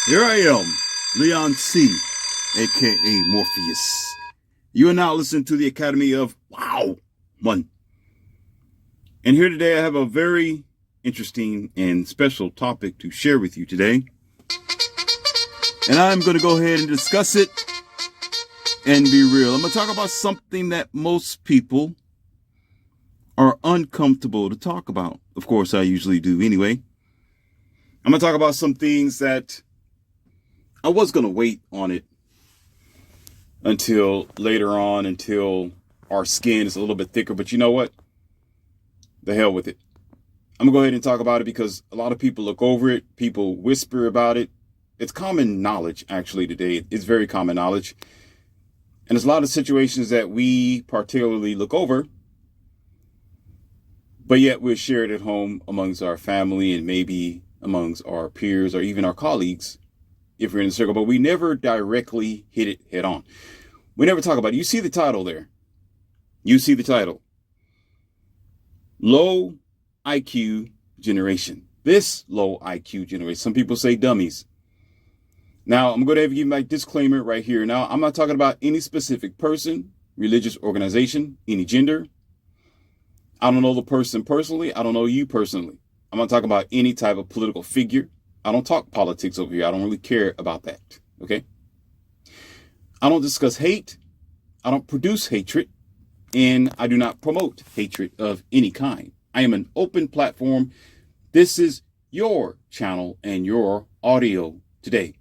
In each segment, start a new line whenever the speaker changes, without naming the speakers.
Here I am, Leon C, aka Morpheus. You are now listening to the Academy of Wow One. And here today I have a very interesting and special topic to share with you today. And I'm going to go ahead and discuss it and be real. I'm going to talk about something that most people are uncomfortable to talk about. Of course, I usually do anyway. I'm going to talk about some things that I was going to wait on it until later on, until our skin is a little bit thicker. But you know what? The hell with it. I'm going to go ahead and talk about it because a lot of people look over it. People whisper about it. It's common knowledge, actually, today. It's very common knowledge. And there's a lot of situations that we particularly look over, but yet we'll share it at home amongst our family and maybe amongst our peers or even our colleagues if we're in the circle, but we never directly hit it head on. We never talk about it. You see the title there. You see the title. Low IQ generation. This low IQ generation. Some people say dummies. Now, I'm going to give you my disclaimer right here. Now, I'm not talking about any specific person, religious organization, any gender. I don't know the person personally. I don't know you personally. I'm not talking about any type of political figure. I don't talk politics over here. I don't really care about that. Okay. I don't discuss hate. I don't produce hatred. And I do not promote hatred of any kind. I am an open platform. This is your channel and your audio today.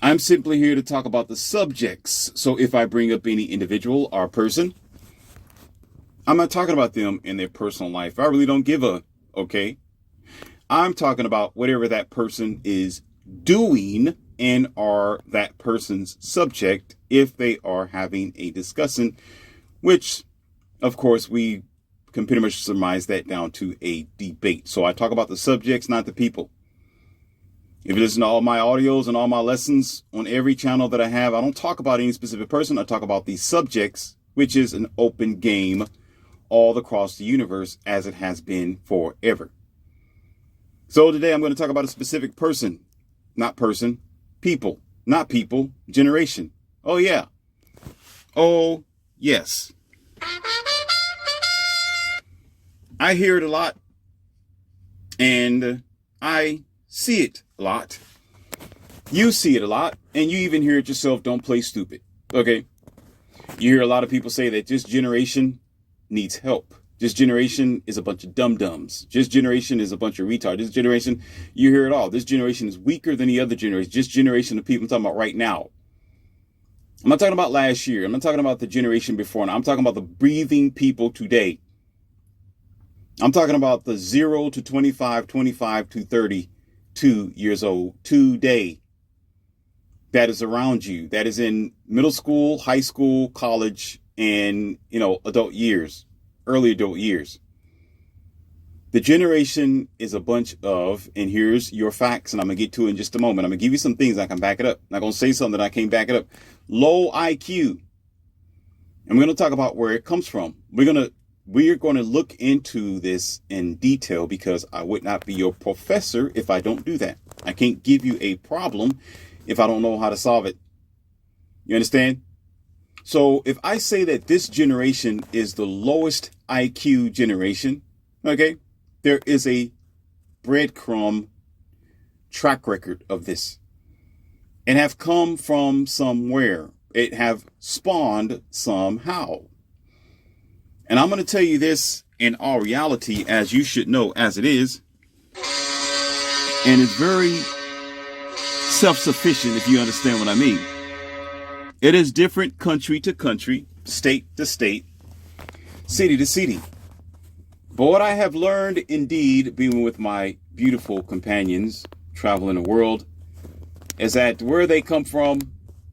I'm simply here to talk about the subjects. So if I bring up any individual or person, I'm not talking about them in their personal life. I really don't give a, okay? I'm talking about whatever that person is doing and are that person's subject if they are having a discussion, which, of course, we can pretty much surmise that down to a debate. So I talk about the subjects, not the people. If you listen to all my audios and all my lessons on every channel that I have, I don't talk about any specific person. I talk about the subjects, which is an open game all across the universe as it has been forever. So today I'm going to talk about a specific person, not person, people, not people, generation. Oh, yeah. Oh, yes. I hear it a lot and I see it a lot. You see it a lot and you even hear it yourself. Don't play stupid. Okay. You hear a lot of people say that this generation needs help. This generation is a bunch of dum-dums. This generation is a bunch of retards. This generation, you hear it all. This generation is weaker than the other generation. This generation of people I'm talking about right now. I'm not talking about last year. I'm not talking about the generation before. Now I'm talking about the breathing people today. I'm talking about the 0 to 25, 25 to 32 years old today. That is around you. That is in middle school, high school, college, and, adult years. Early adult years. The generation is a bunch of, and here's your facts, and I'm going to get to it in just a moment. I'm going to give you some things I can back it up. I'm not going to say something that I can't back it up. Low IQ. And we're going to talk about where it comes from. We're going to look into this in detail because I would not be your professor if I don't do that. I can't give you a problem if I don't know how to solve it. You understand? So if I say that this generation is the lowest IQ generation, okay, there is a breadcrumb track record of this and have come from somewhere. It have spawned somehow. And I'm going to tell you this in all reality, as you should know, as it is. And it's very self-sufficient, if you understand what I mean. It is different country to country, state to state, city to city. But what I have learned, indeed, being with my beautiful companions traveling the world, is that where they come from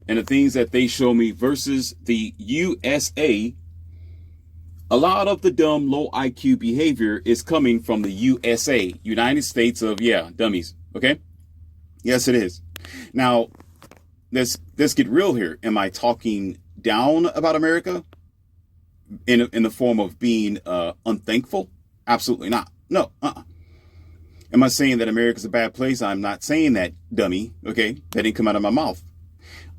and the things that they show me versus the USA, a lot of the dumb, low IQ behavior is coming from the USA, United States of, dummies. Okay? Yes, it is. Now, let's get real here. Am I talking down about America in the form of being unthankful? Absolutely not. No. Am I saying that America's a bad place? I'm not saying that, dummy. Okay, that didn't come out of my mouth.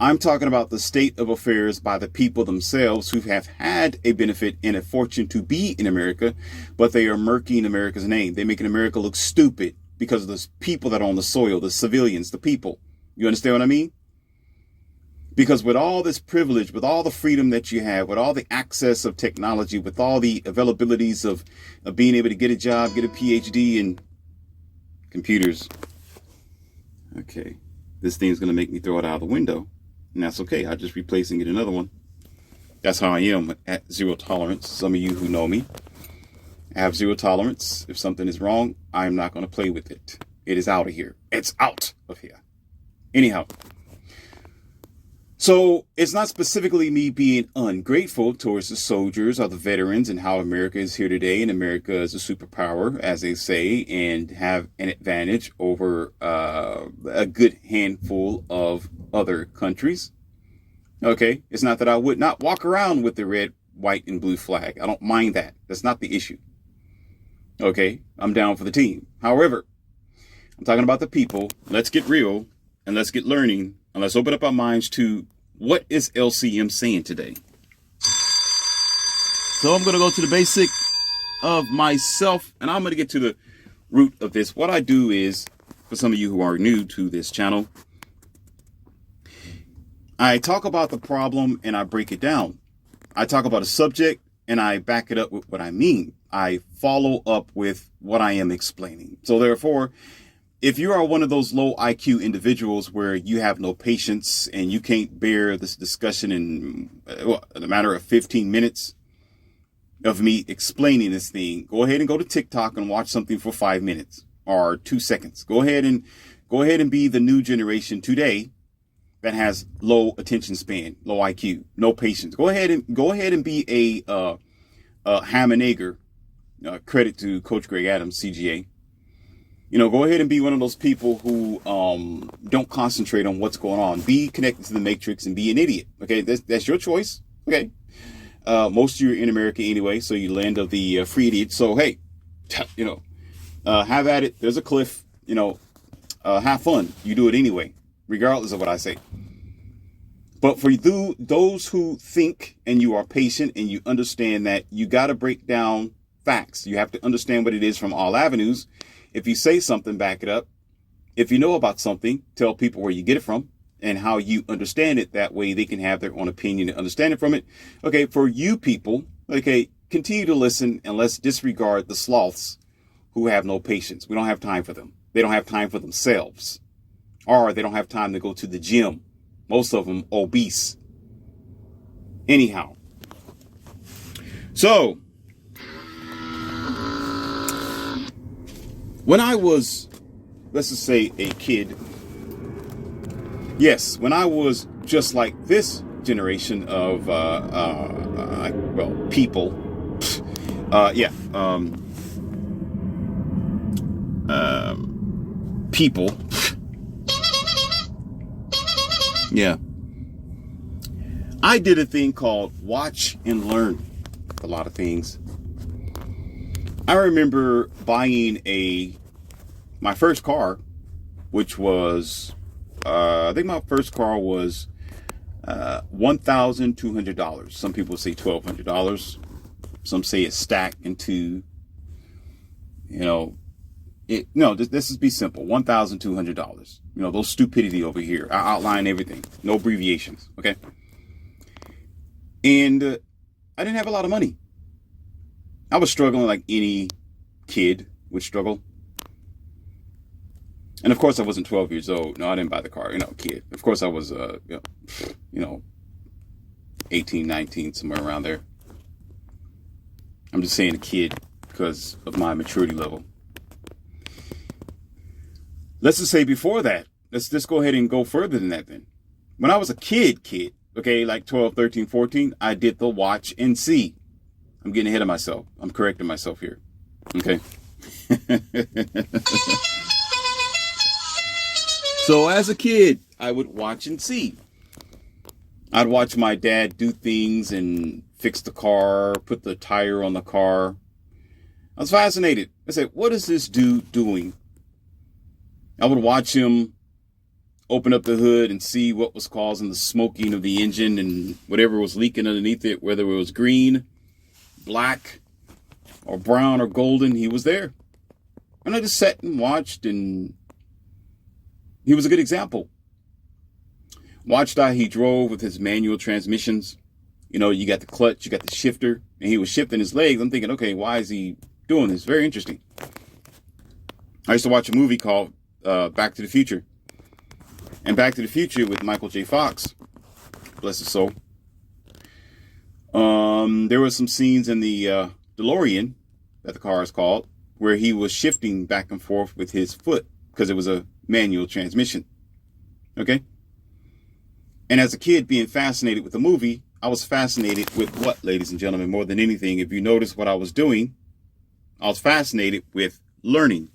I'm talking about the state of affairs by the people themselves who have had a benefit and a fortune to be in America, but they are murking America's name. They're making America look stupid because of the people that are on the soil, the civilians, the people. You understand what I mean? Because with all this privilege, with all the freedom that you have, with all the access of technology, with all the availabilities of being able to get a job, get a PhD in computers. Okay, this thing's going to make me throw it out of the window. And that's okay. I'm just replacing it another one. That's how I am at zero tolerance. Some of you who know me, I have zero tolerance. If something is wrong, I'm not going to play with it. It is out of here. It's out of here. Anyhow. So it's not specifically me being ungrateful towards the soldiers or the veterans and how America is here today. And America is a superpower, as they say, and have an advantage over a good handful of other countries. Okay, it's not that I would not walk around with the red, white, and blue flag. I don't mind that. That's not the issue. Okay, I'm down for the team. However, I'm talking about the people. Let's get real and let's get learning and let's open up our minds to what is LCM saying today. So I'm going to go to the basic of myself and I'm going to get to the root of this. What I do is, for some of you who are new to this channel, I talk about the problem and I break it down. I talk about a subject and I back it up with what I mean. I follow up with what I am explaining. So therefore, if you are one of those low IQ individuals where you have no patience and you can't bear this discussion in a matter of 15 minutes of me explaining this thing, go ahead and go to TikTok and watch something for 5 minutes or 2 seconds. Go ahead and be the new generation today that has low attention span, low IQ, no patience. Go ahead and be a ham and egger. Credit to Coach Greg Adams, CGA. You know, go ahead and be one of those people who don't concentrate on what's going on. Be connected to the matrix and be an idiot. Okay, that's your choice. Okay, most of you are in America anyway, so you land of the free idiot. So hey, you know, have at it. There's a cliff. You know, have fun. You do it anyway, regardless of what I say. But for those who think and you are patient and you understand that you got to break down facts. You have to understand what it is from all avenues. If you say something, back it up. If you know about something, tell people where you get it from and how you understand it. That way they can have their own opinion and understand it from it. Okay, for you people, okay, continue to listen and let's disregard the sloths who have no patience. We don't have time for them. They don't have time for themselves. Or they don't have time to go to the gym. Most of them obese. Anyhow. So, when I was, let's just say, a kid, yes, when I was just like this generation of, people, people, yeah, I did a thing called watch and learn a lot of things. I remember buying my first car, which was, I think my first car was $1,200. Some people say $1,200. Some say it's stacked into, let's just be simple. $1,200. You know, those stupidity over here. I outline everything. No abbreviations. Okay. And I didn't have a lot of money. I was struggling like any kid would struggle. And of course I wasn't 12 years old. No, I didn't buy the car, kid. Of course I was, 18, 19, somewhere around there. I'm just saying a kid because of my maturity level. Let's just say before that, let's just go ahead and go further than that then. When I was a kid, okay, like 12, 13, 14, I did the watch and see. I'm getting ahead of myself. I'm correcting myself here. Okay. So as a kid, I would watch and see. I'd watch my dad do things and fix the car, put the tire on the car. I was fascinated. I said, what is this dude doing I would watch him open up the hood and see what was causing the smoking of the engine and whatever was leaking underneath it, whether it was green, black, or brown or golden, he was there. And I just sat and watched, and he was a good example. Watched how he drove with his manual transmissions. You know, you got the clutch, you got the shifter, and he was shifting his legs. I'm thinking, okay, why is he doing this? Very interesting. I used to watch a movie called Back to the Future. And Back to the Future with Michael J. Fox, bless his soul. There were some scenes in the DeLorean, that the car is called, where he was shifting back and forth with his foot because it was a manual transmission. Okay? And as a kid being fascinated with the movie, I was fascinated with what, ladies and gentlemen, more than anything? If you notice what I was doing, I was fascinated with learning.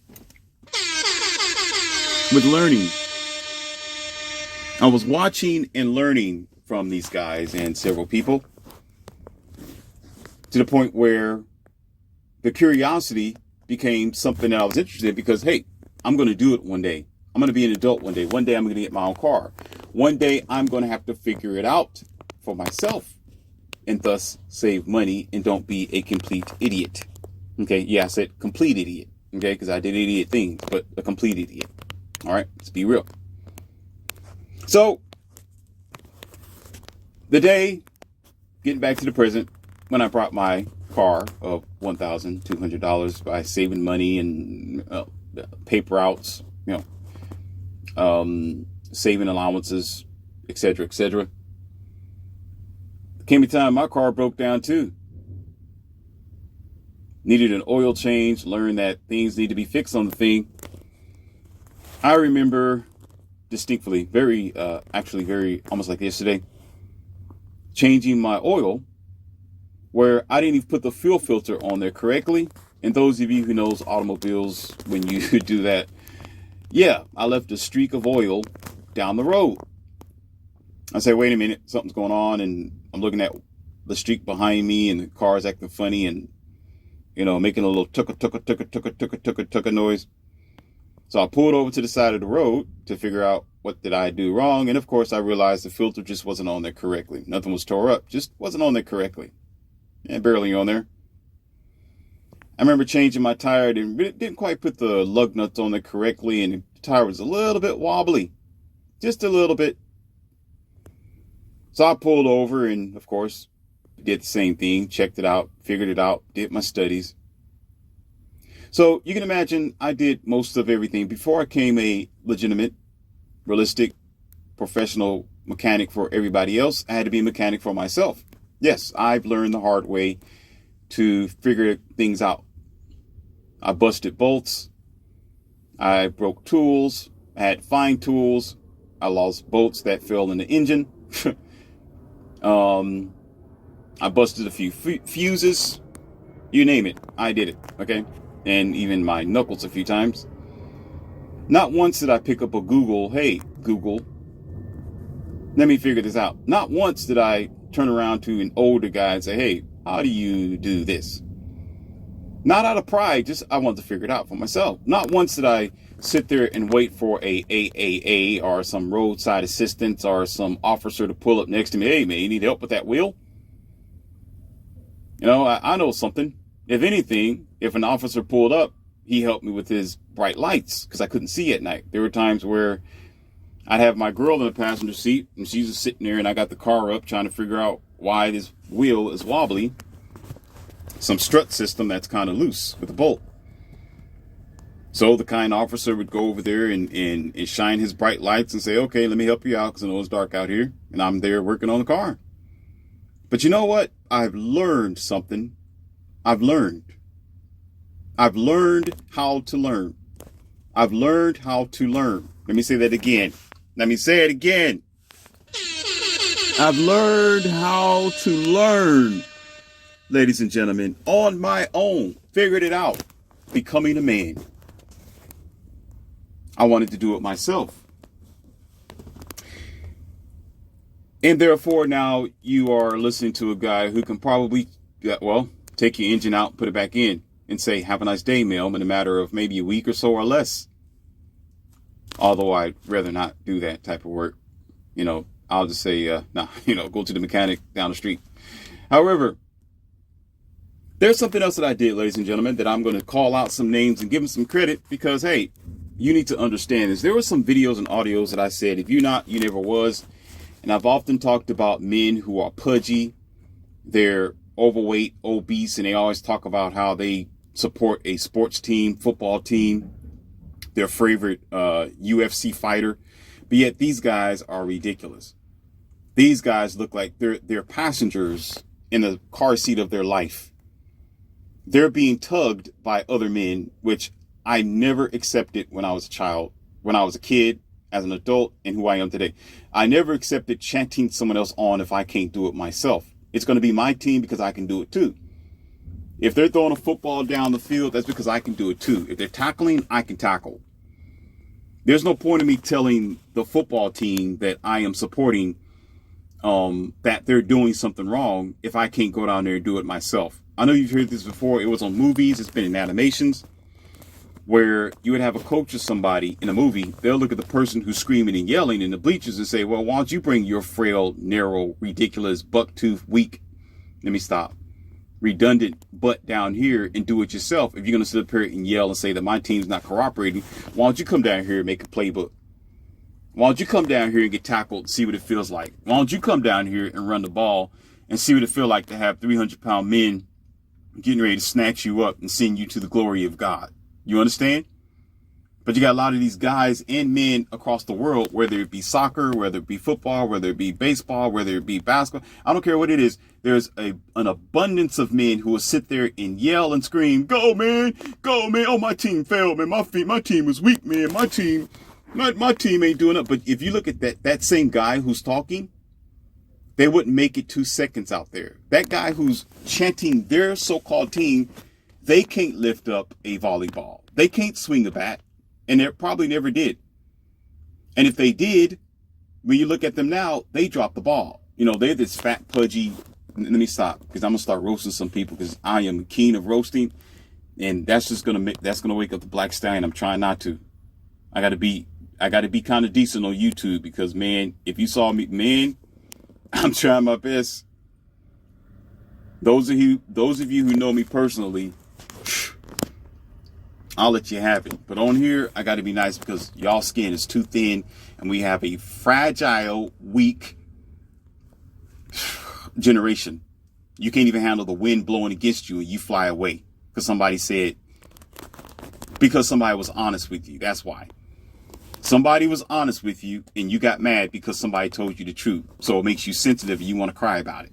With learning. I was watching and learning from these guys and several people to the point where the curiosity became something that I was interested in because, hey, I'm going to do it one day. I'm going to be an adult one day. One day I'm going to get my own car. One day I'm going to have to figure it out for myself and thus save money and don't be a complete idiot. Okay, yeah, I said complete idiot. Okay, because I did idiot things, but a complete idiot. All right, let's be real. So, the day, getting back to the present, when I brought my car of $1,200 by saving money and paper outs, saving allowances, etc., etc. Came a time my car broke down too. Needed an oil change, learned that things need to be fixed on the thing. I remember distinctly, very almost like yesterday, changing my oil where I didn't even put the fuel filter on there correctly. And those of you who knows automobiles, when you do that, yeah, I left a streak of oil down the road. I say, wait a minute, something's going on. And I'm looking at the streak behind me and the car's acting funny and, making a little tucka noise. So I pulled over to the side of the road to figure out what did I do wrong. And of course, I realized the filter just wasn't on there correctly. Nothing was tore up, just wasn't on there correctly. And barely on there. I remember changing my tire and didn't quite put the lug nuts on there correctly. And the tire was a little bit wobbly, just a little bit. So I pulled over and, of course, did the same thing, checked it out, figured it out, did my studies. So you can imagine I did most of everything. Before I became a legitimate, realistic, professional mechanic for everybody else, I had to be a mechanic for myself. Yes, I've learned the hard way to figure things out. I busted bolts. I broke tools. I had fine tools. I lost bolts that fell in the engine. I busted a few fuses. You name it. I did it. Okay. And even my knuckles a few times. Not once did I pick up a Google. Hey, Google, let me figure this out. Not once did I turn around to an older guy and say, hey, how do you do this? Not out of pride, just I wanted to figure it out for myself. Not once did I sit there and wait for a AAA or some roadside assistance or some officer to pull up next to me. Hey, man, you need help with that wheel? I know something. If anything, if an officer pulled up, he helped me with his bright lights because I couldn't see at night. There were times where I'd have my girl in the passenger seat and she's just sitting there and I got the car up trying to figure out why this wheel is wobbly. Some strut system that's kind of loose with a bolt. So the kind officer would go over there and shine his bright lights and say, okay, let me help you out because I know it's dark out here. And I'm there working on the car. But you know what? I've learned something. I've learned how to learn. I've learned how to learn. Let me say that again. Let me say it again. I've learned how to learn, ladies and gentlemen, on my own. Figured it out. Becoming a man. I wanted to do it myself. And therefore, now you are listening to a guy who can probably, take your engine out, put it back in, and say, have a nice day, Mel, in a matter of maybe a week or so or less. Although I'd rather not do that type of work. I'll just say, nah, go to the mechanic down the street. However, there's something else that I did, ladies and gentlemen, that I'm going to call out some names and give them some credit because, hey, you need to understand this. There were some videos and audios that I said, if you're not, you never was. And I've often talked about men who are pudgy, they're overweight, obese, and they always talk about how they support a sports team, football team, their favorite UFC fighter. But yet these guys are ridiculous. These guys look like they're passengers in the car seat of their life. They're being tugged by other men, which I never accepted when I was a child, when I was a kid, as an adult, and who I am today. I never accepted chanting someone else on if I can't do it myself. It's going to be my team because I can do it too. If they're throwing a football down the field, that's because I can do it too. If they're tackling, I can tackle. There's no point in me telling the football team that I am supporting that they're doing something wrong if I can't go down there and do it myself. I know you've heard this before. It was on movies. It's been in animations where you would have a coach or somebody in a movie. They'll look at the person who's screaming and yelling in the bleachers and say, well, why don't you bring your frail, narrow, ridiculous, buck-toothed, weak, redundant butt down here and do it yourself. If you're going to sit up here and yell and say that my team's not cooperating, why don't you come down here and make a playbook? Why don't you come down here and get tackled and see what it feels like? Why don't you come down here and run the ball and see what it feels like to have 300-pound men getting ready to snatch you up and send you to the glory of God? You understand? But you got a lot of these guys and men across the world, whether it be soccer, whether it be football, whether it be baseball, whether it be basketball. I don't care what it is. There's an abundance of men who will sit there and yell and scream, go, man. Go, man. Oh, my team failed, man. My team was weak, man. My team ain't doing it. But if you look at that same guy who's talking, they wouldn't make it 2 seconds out there. That guy who's chanting their so-called team, they can't lift up a volleyball. They can't swing a bat. And they probably never did. And if they did, when you look at them now, they dropped the ball. They're this fat, pudgy. Let me stop because I'm going to start roasting some people because I am keen of roasting. And that's just going to wake up the black stallion. I'm trying not to. I got to be kind of decent on YouTube because, man, if you saw me, man, I'm trying my best. Those of you who know me personally, I'll let you have it. But on here, I got to be nice because y'all skin is too thin and we have a fragile, weak generation. You can't even handle the wind blowing against you and you fly away because somebody was honest with you. That's why. Somebody was honest with you and you got mad because somebody told you the truth. So it makes you sensitive and you want to cry about it.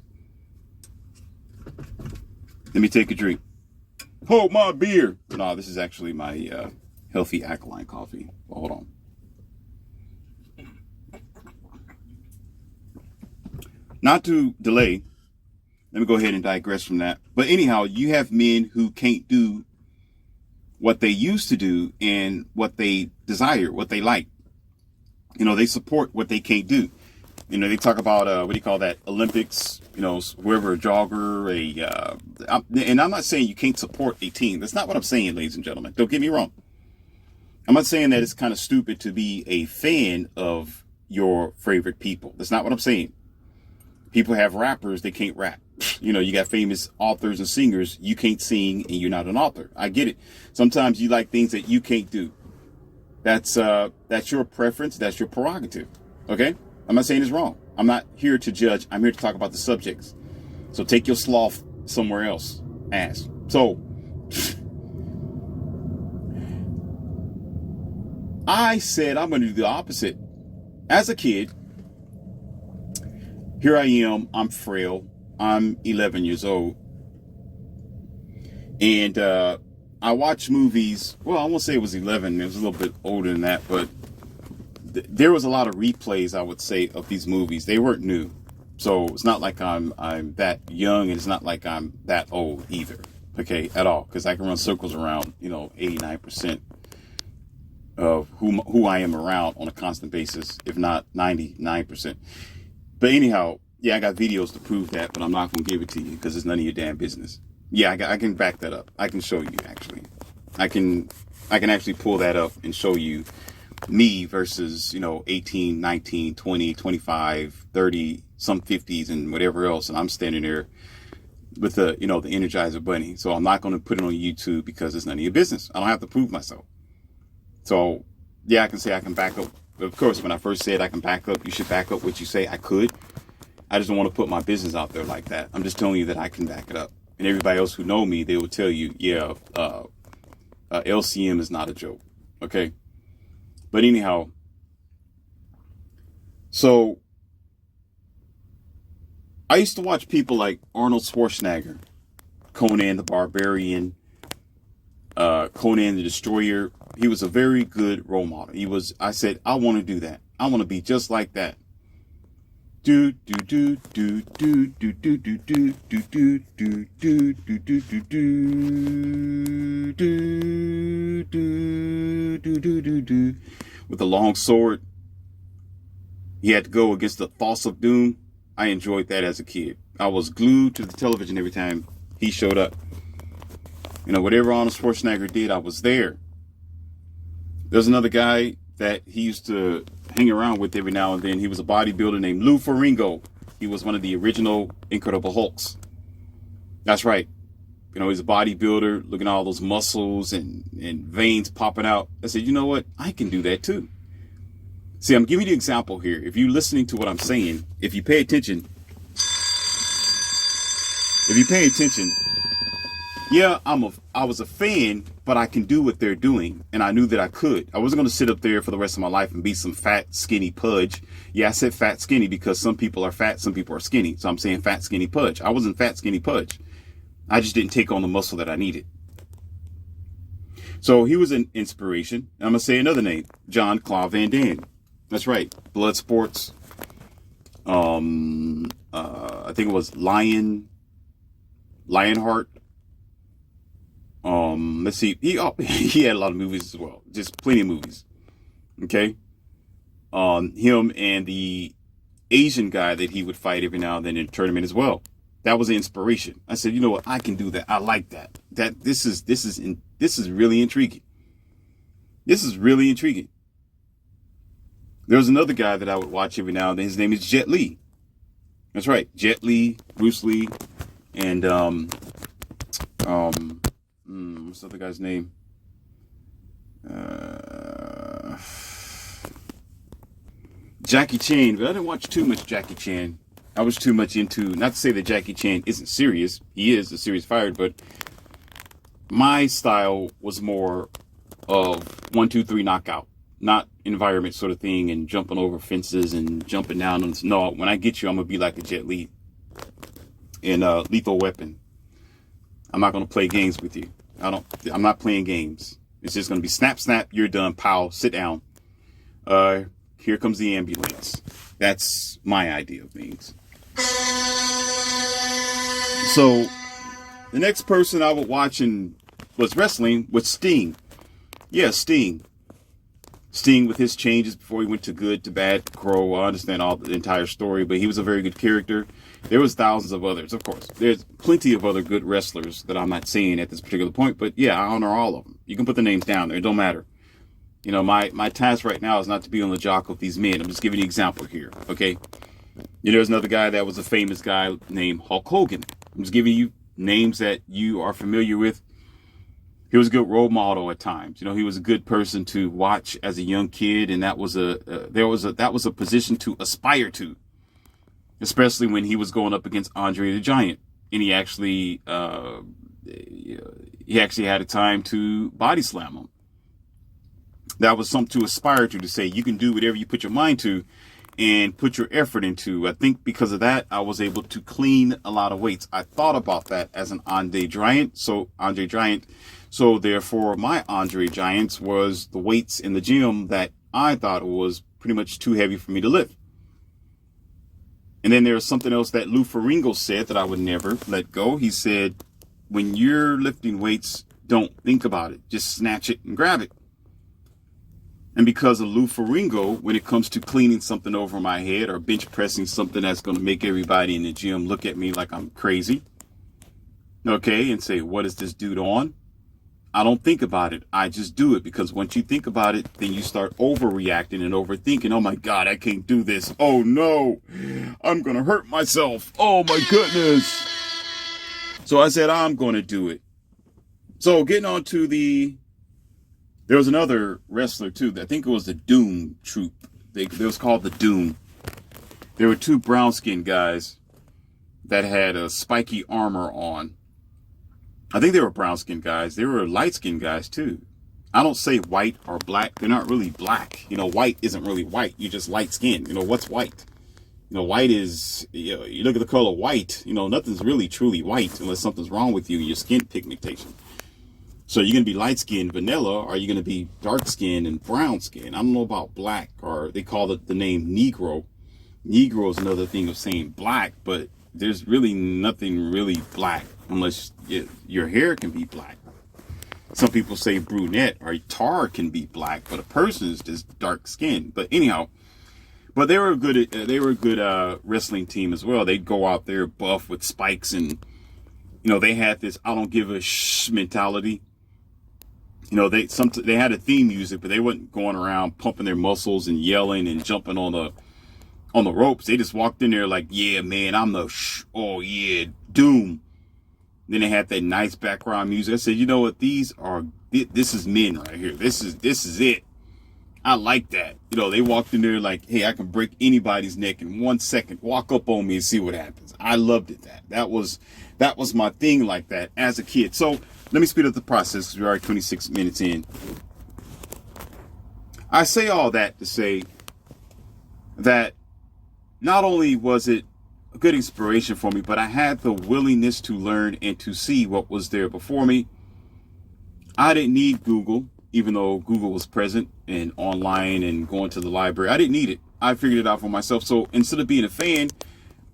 Let me take a drink. Hold my beer. No, this is actually my healthy alkaline coffee. Well, hold on. Not to delay, let me go ahead and digress from that. But anyhow, you have men who can't do what they used to do and what they desire, what they like. They support what they can't do. They talk about, what do you call that? Olympics, whoever, a jogger, and I'm not saying you can't support a team. That's not what I'm saying, ladies and gentlemen. Don't get me wrong. I'm not saying that it's kind of stupid to be a fan of your favorite people. That's not what I'm saying. People have rappers, they can't rap. You got famous authors and singers. You can't sing and you're not an author. I get it. Sometimes you like things that you can't do. That's your preference. That's your prerogative. Okay? I'm not saying it's wrong. I'm not here to judge. I'm here to talk about the subjects. So take your sloth somewhere else, ass. So I said I'm going to do the opposite. As a kid, here I am. I'm frail. I'm 11 years old. And I watch movies. Well, I won't say it was 11. It was a little bit older than that, but there was a lot of replays, I would say, of these movies. They weren't new. So it's not like I'm that young, and it's not like I'm that old either. Okay, at all. Because I can run circles around, 89% of who I am around on a constant basis, if not 99%. But anyhow, yeah, I got videos to prove that, but I'm not going to give it to you because it's none of your damn business. Yeah, I can back that up. I can show you, actually. I can actually pull that up and show you me versus, 18, 19, 20, 25, 30, some 50s and whatever else. And I'm standing there with the Energizer Bunny. So I'm not going to put it on YouTube because it's none of your business. I don't have to prove myself. So yeah, I can say I can back up. Of course, when I first said I can back up, you should back up what you say. I could. I just don't want to put my business out there like that. I'm just telling you that I can back it up. And everybody else who know me, they will tell you, yeah, LCM is not a joke. Okay. But anyhow, so I used to watch people like Arnold Schwarzenegger, Conan the Barbarian, Conan the Destroyer. He was a very good role model. I said, I want to do that. I want to be just like that. Do do do do do do do do do do do do do do do do do do do do. With a long sword, he had to go against the thiS of doom. I enjoyed that as a kid. I was glued to the television every time he showed up. Whatever Arnold Schwarzenegger did, I was there. There's another guy that he used to hang around with every now and then. He was a bodybuilder named Lou Ferrigno. He was one of the original Incredible Hulks. That's right. He's a bodybuilder, looking at all those muscles and veins popping out. I said, you know what? I can do that too. See, I'm giving you an example here. If you're listening to what I'm saying, if you pay attention, yeah, I was a fan, but I can do what they're doing, and I knew that I could. I wasn't going to sit up there for the rest of my life and be some fat, skinny pudge. Yeah, I said fat, skinny because some people are fat, some people are skinny. So I'm saying fat, skinny pudge. I wasn't fat, skinny pudge. I just didn't take on the muscle that I needed. So he was an inspiration. I'm going to say another name, Jean-Claude Van Damme. That's right, Bloodsports. I think it was Lionheart. Let's see. He had a lot of movies as well. Just plenty of movies. Okay. Him and the Asian guy that he would fight every now and then in a tournament as well. That was an inspiration. I said, you know what? I can do that. I like that. This is really intriguing. This is really intriguing. There was another guy that I would watch every now and then. His name is Jet Li. That's right. Jet Li, Bruce Lee, and what's the other guy's name? Jackie Chan, but I didn't watch too much Jackie Chan. I was too much into, not to say that Jackie Chan isn't serious. He is a serious fighter, but my style was more of 1, 2, 3 knockout, not environment sort of thing and jumping over fences and jumping down. No, when I get you, I'm going to be like a Jet Li in Lethal Weapon. I'm not going to play games with you. I'm not playing games. It's just going to be snap, snap, you're done, pow, sit down. Here comes the ambulance. That's my idea of things. So the next person I was watching was wrestling with Sting. Yeah, Sting. Sting with his changes before he went to good to bad Crow. I understand the entire story, but he was a very good character. There was thousands of others, of course. There's plenty of other good wrestlers that I'm not saying at this particular point, but yeah, I honor all of them. You can put the names down there. It don't matter. My task right now is not to be on the jock of these men. I'm just giving you an example here, okay? There's another guy that was a famous guy named Hulk Hogan. I'm just giving you names that you are familiar with. He was a good role model at times. He was a good person to watch as a young kid, and that was a position to aspire to, especially when he was going up against Andre the Giant, and he actually had a time to body slam him. That was something to aspire to say you can do whatever you put your mind to and put your effort into. I think because of that, I was able to clean a lot of weights. I thought about that as an Andre Giant. So therefore, my Andre Giants was the weights in the gym that I thought was pretty much too heavy for me to lift. And then there's something else that Lou Ferrigno said that I would never let go. He said, when you're lifting weights, don't think about it. Just snatch it and grab it. And because of Lou Ferrigno, when it comes to cleaning something over my head or bench pressing something that's going to make everybody in the gym look at me like I'm crazy, okay, and say, what is this dude on? I don't think about it. I just do it, because once you think about it, then you start overreacting and overthinking. Oh my God, I can't do this. Oh no, I'm going to hurt myself. Oh my goodness. So I said, I'm going to do it. So getting on to there was another wrestler too. I think it was the Doom Troop. It was called the Doom. There were two brown skinned guys that had a spiky armor on. I think they were brown skinned guys. They were light skinned guys too. I don't say white or black. They're not really black. White isn't really white. You're just light skinned. What's white? White is, you look at the color white, nothing's really truly white unless something's wrong with you, your skin pigmentation. So you're going to be light skinned vanilla, or you're going to be dark skinned and brown skin. I don't know about black, or they call it the name Negro. Negro is another thing of saying black, but there's really nothing really black unless your hair can be black. Some people say brunette or tar can be black, but a person is just dark skinned. But anyhow, but they were a good wrestling team as well. They'd go out there buff with spikes, and they had this I don't give a shh mentality. They had a theme music, but they wasn't going around pumping their muscles and yelling and jumping on the ropes. They just walked in there like, yeah, man, I'm the oh yeah, Doom. Then they had that nice background music. I said, you know what? This is men right here. This is it. I like that. They walked in there like, hey, I can break anybody's neck in 1 second. Walk up on me and see what happens. I loved it. That was my thing like that as a kid. So let me speed up the process, because we're already 26 minutes in. I say all that to say that not only was it a good inspiration for me, but I had the willingness to learn and to see what was there before me. I didn't need Google, even though Google was present and online and going to the library. I didn't need it. I figured it out for myself. So instead of being a fan,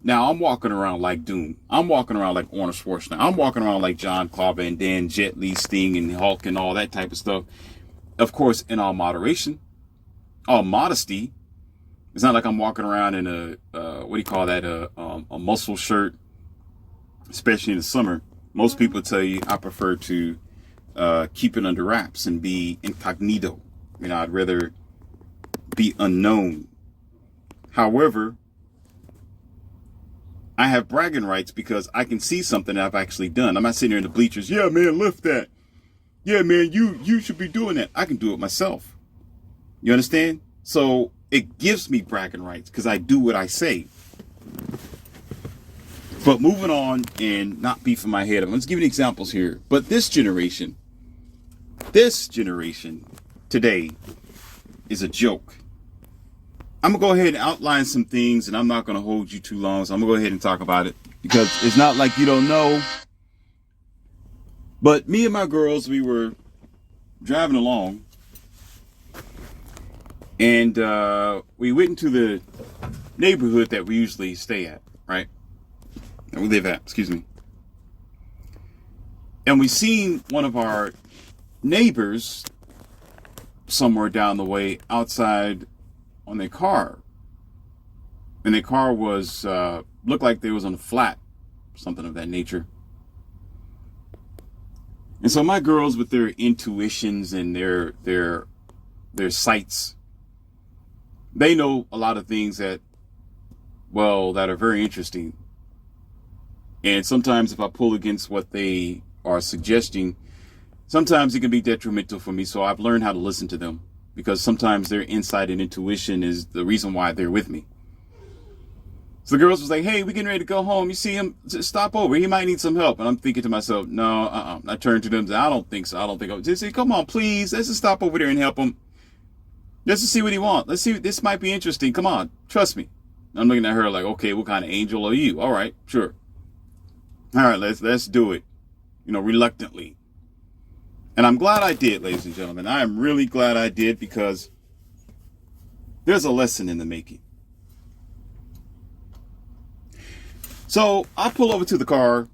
now I'm walking around like Doom. I'm walking around like Arnold Schwarzenegger. I'm walking around like John Claude Van Damme, Jet Li, Sting, and Hulk, and all that type of stuff. Of course, in all moderation, all modesty. It's not like I'm walking around in a muscle shirt, especially in the summer. Most people tell you I prefer to keep it under wraps and be incognito. I'd rather be unknown. However, I have bragging rights because I can see something that I've actually done. I'm not sitting there in the bleachers. Yeah, man, lift that. Yeah, man, you should be doing that. I can do it myself. You understand? So it gives me bragging rights because I do what I say. But moving on and not beefing my head, I'm just giving examples here. But this generation today is a joke. I'm going to go ahead and outline some things, and I'm not going to hold you too long. So I'm going to go ahead and talk about it, because it's not like you don't know. But me and my girls, we were driving along, and we went into the neighborhood that we usually stay at, right? That we live at, excuse me. And we seen one of our neighbors somewhere down the way outside on their car. And their car was, looked like they was on a flat, something of that nature. And so my girls, with their intuitions and their sights, they know a lot of things that are very interesting. And sometimes if I pull against what they are suggesting, sometimes it can be detrimental for me. So I've learned how to listen to them, because sometimes their insight and intuition is the reason why they're with me. So the girls was like, hey, we're getting ready to go home. You see him? Just stop over. He might need some help. And I'm thinking to myself, no, I turned to them and said, I don't think so. Just say, come on, please. Let's just stop over there and help him. Just to see what he wants. Let's see. This might be interesting. Come on. Trust me. I'm looking at her like, okay, what kind of angel are you? All right, sure. All right, let's do it. Reluctantly. And I'm glad I did, ladies and gentlemen. I am really glad I did, because there's a lesson in the making. So I pull over to the car,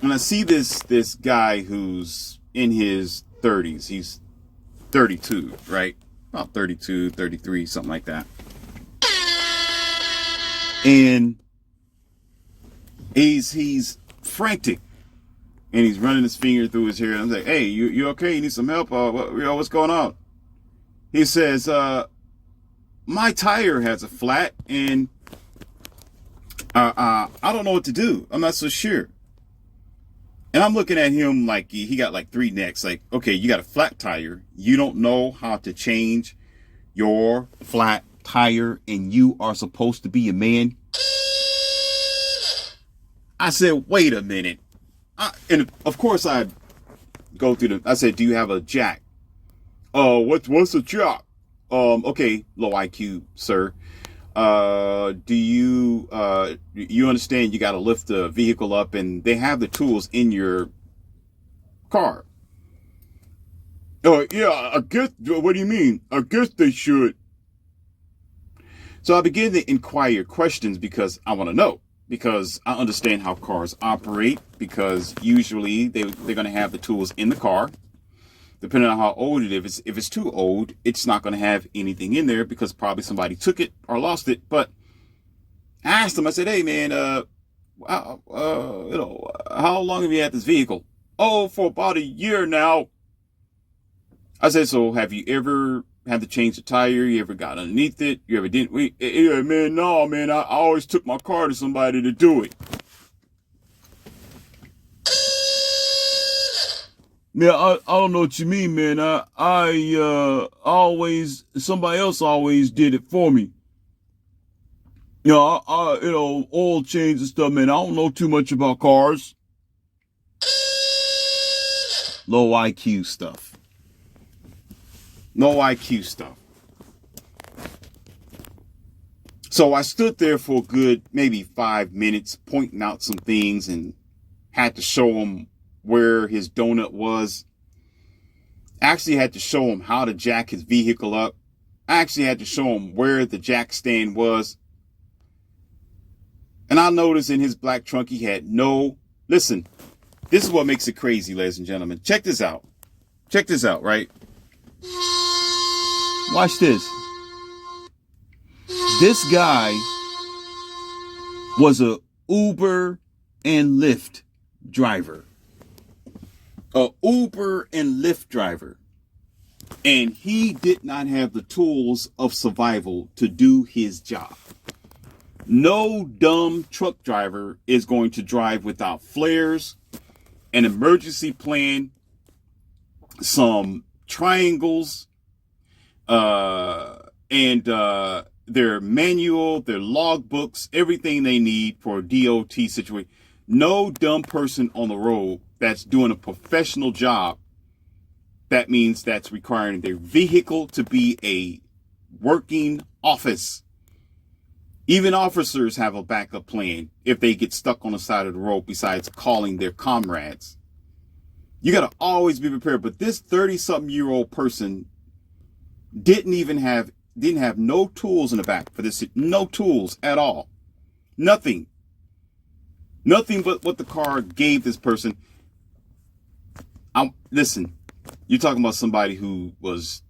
and I see this guy who's in his 30s. He's 32, right? About 32, 33, something like that. And he's frantic. and he's running his finger through his hair. And I'm like, hey, you okay? You need some help? What's going on? He says, my tire has a flat, and I don't know what to do. I'm not so sure. And I'm looking at him like he got like three necks. Like, okay, you got a flat tire. You don't know how to change your flat tire, and you are supposed to be a man. I said, wait a minute. And of course I go through I said, do you have a jack? What's a jack? Okay, low IQ, sir. Do you understand you got to lift the vehicle up, and they have the tools in your car? Yeah, I guess, what do you mean? I guess they should. So I begin to inquire questions because I want to know, because I understand how cars operate, because usually they're going to have the tools in the car. Depending on how old it is, if it's too old, it's not going to have anything in there because probably somebody took it or lost it. But I asked him, I said, hey man, how long have you had this vehicle? Oh, for about a year now. I said, so have you ever had to change the tire? You ever got underneath it? You ever didn't? Yeah, man, no, man, I always took my car to somebody to do it. Yeah, I don't know what you mean, man. Somebody else always did it for me. Oil change and stuff, man. I don't know too much about cars. Low IQ stuff. No IQ stuff. So I stood there for a good maybe 5 minutes, pointing out some things, and had to show him where his donut was. I actually had to show him how to jack his vehicle up. I actually had to show him where the jack stand was. And I noticed in his black trunk he had listen, this is what makes it crazy, ladies and gentlemen. Check this out. Check this out, right? Watch this. This guy was a Uber and Lyft driver. A Uber and Lyft driver. And he did not have the tools of survival to do his job. No dumb truck driver is going to drive without flares, an emergency plan, some triangles, and their manual, their logbooks, everything they need for a DOT situation. No dumb person on the road that's doing a professional job. That means that's requiring their vehicle to be a working office. Even officers have a backup plan if they get stuck on the side of the road besides calling their comrades. You got to always be prepared. But this 30-something-year-old person didn't have no tools in the back for this. No tools at all. Nothing. Nothing but what the car gave this person. Listen, you're talking about somebody who was...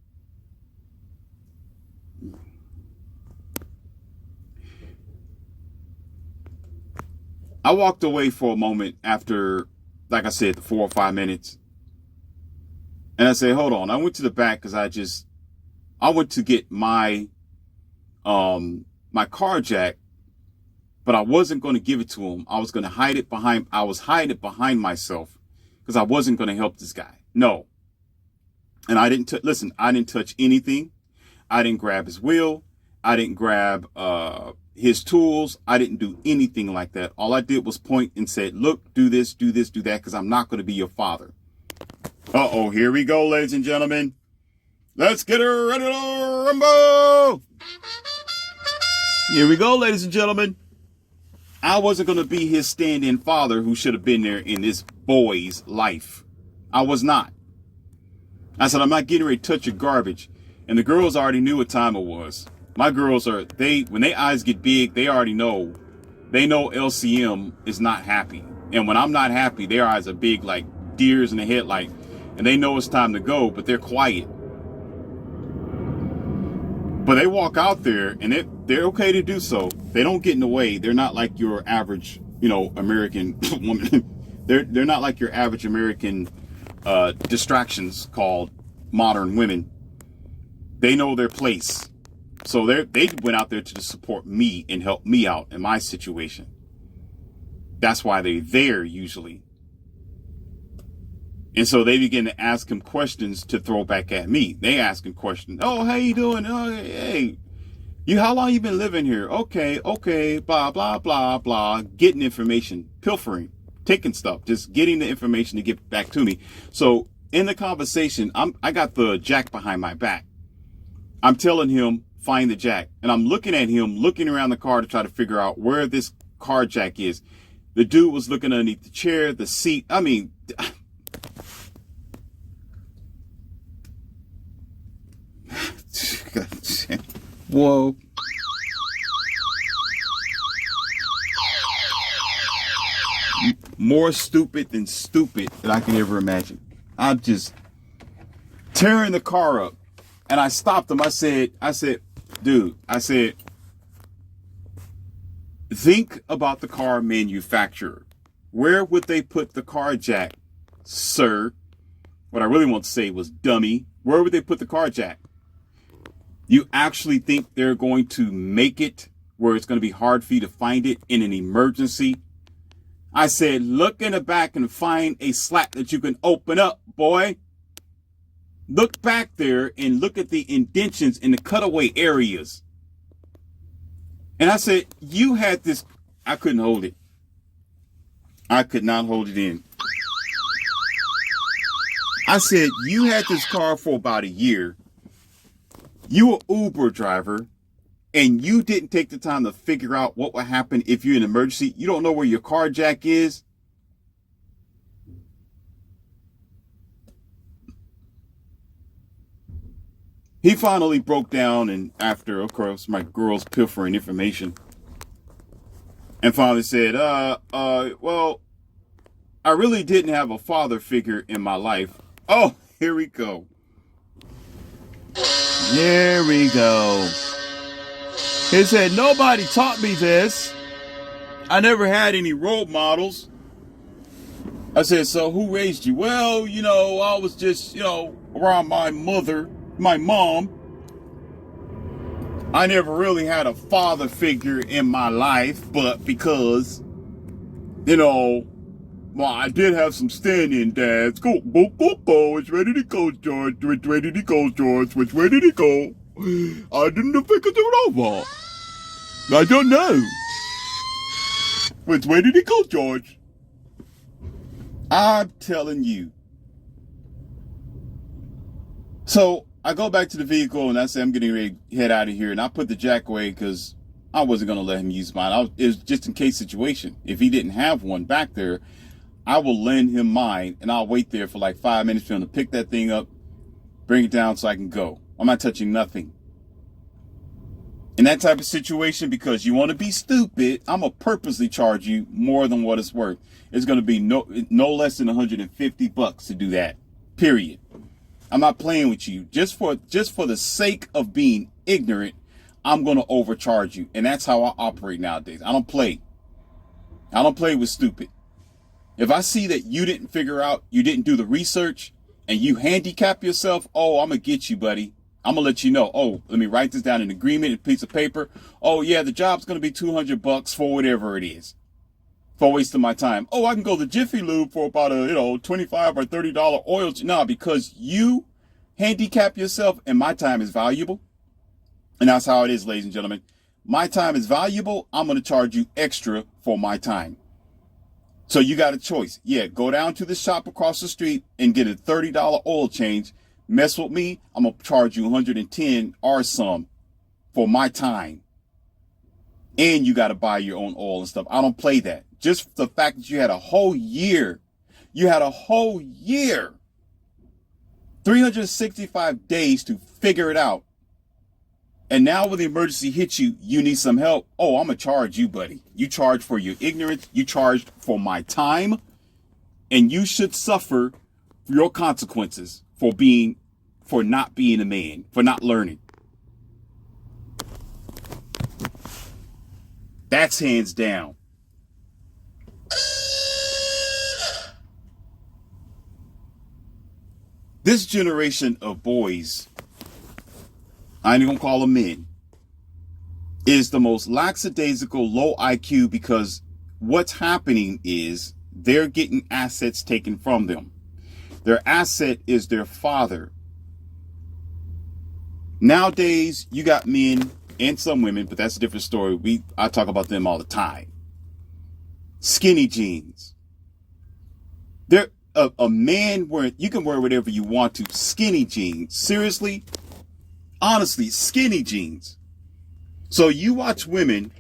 I walked away for a moment after, like I said, the 4 or 5 minutes. And I said, hold on. I went to the back because I went to get my car jack, but I wasn't going to give it to him. I was going to hide it behind myself because I wasn't going to help this guy. No. And I didn't touch anything. I didn't grab his wheel. I didn't grab his tools. I didn't do anything like that. All I did was point and said, look, do this, do that, because I'm not going to be your father. Uh-oh, here we go, ladies and gentlemen. Let's get her ready to rumble. Here we go, ladies and gentlemen. I wasn't going to be his stand-in father who should have been there in this boy's life. I was not. I said, I'm not getting ready to touch your garbage. And the girls already knew what time it was. My girls when their eyes get big, they already know. They know LCM is not happy. And when I'm not happy, their eyes are big like deers in the headlight. And they know it's time to go, but they're quiet. But they walk out there and they're okay to do so. They don't get in the way. They're not like your average, American woman. They're not like your average American distractions called modern women. They know their place. So they went out there to support me and help me out in my situation. That's why they're there usually. And so they begin to ask him questions to throw back at me. They ask him questions. Oh, how you doing? Oh, hey, how long you been living here? Okay, blah, blah, blah, blah. Getting information, pilfering, taking stuff, just getting the information to get back to me. So in the conversation, I got the jack behind my back. I'm telling him, find the jack. And I'm looking at him, looking around the car to try to figure out where this car jack is. The dude was looking underneath the chair, the seat. I mean, whoa. More stupid than stupid that I can ever imagine. I'm just tearing the car up. And I stopped him. I said, dude, think about the car manufacturer. Where would they put the car jack, sir? What I really want to say was dummy. Where would they put the car jack? You actually think they're going to make it where it's going to be hard for you to find it in an emergency? I said, look in the back and find a slat that you can open up, boy. Look back there and look at the indentions in the cutaway areas. And I said, you had this. I couldn't hold it. I could not hold it in. I said, you had this car for about a year. You an Uber driver, and you didn't take the time to figure out what would happen if you're in an emergency. You don't know where your car jack is. He finally broke down, and after, of course, my girl's pilfering information, and finally said, well, I really didn't have a father figure in my life. Oh, here we go. Here we go. He said, nobody taught me this. I never had any role models. I said, so who raised you? Well, I was just, around my mother, my mom. I never really had a father figure in my life, but because, well, I did have some stand-in dads. Go, it's ready to go, George. It's ready to go, George. It's ready to go. I didn't think it over. I don't know. It's ready to go, George. I'm telling you. So I go back to the vehicle and I say, I'm getting ready to head out of here. And I put the jack away because I wasn't going to let him use mine. It was just in case situation. If he didn't have one back there, I will lend him mine and I'll wait there for like 5 minutes for him to pick that thing up, bring it down so I can go. I'm not touching nothing. In that type of situation, because you want to be stupid, I'm going to purposely charge you more than what it's worth. It's going to be no less than $150 to do that. Period. I'm not playing with you. Just for the sake of being ignorant, I'm going to overcharge you. And that's how I operate nowadays. I don't play. I don't play with stupid. If I see that you didn't figure out, you didn't do the research, and you handicap yourself, oh, I'm going to get you, buddy. I'm going to let you know, oh, let me write this down in an agreement, a piece of paper. Oh, yeah, the job's going to be $200 for whatever it is. For wasting my time. Oh, I can go to Jiffy Lube for about a, $25 or $30 oil. No, because you handicap yourself and my time is valuable. And that's how it is, ladies and gentlemen. My time is valuable. I'm going to charge you extra for my time. So you got a choice. Yeah, go down to the shop across the street and get a $30 oil change. Mess with me, I'm going to charge you $110 or some for my time. And you got to buy your own oil and stuff. I don't play that. Just the fact that you had a whole year. You had a whole year. 365 days to figure it out. And now when the emergency hits you, you need some help. Oh, I'm going to charge you, buddy. You charge for your ignorance. You charged for my time. And you should suffer for your consequences for not being a man, for not learning. That's hands down. This generation of boys, I ain't even gonna call them men, is the most lackadaisical, low IQ, because what's happening is they're getting assets taken from them. Their asset is their father. Nowadays, you got men and some women, but that's a different story. I talk about them all the time. Skinny jeans. They're a man wearing, you can wear whatever you want to. Skinny jeans. Seriously? Honestly, skinny jeans. So you watch women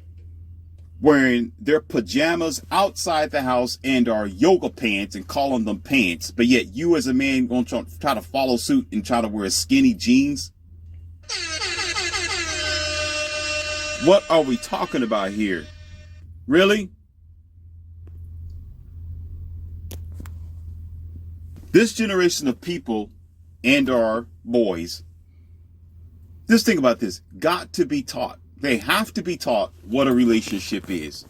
wearing their pajamas outside the house and our yoga pants and calling them pants, but yet you as a man going to try to follow suit and try to wear skinny jeans? What are we talking about here? Really? This generation of people and our boys, just think about this, got to be taught. They have to be taught what a relationship is.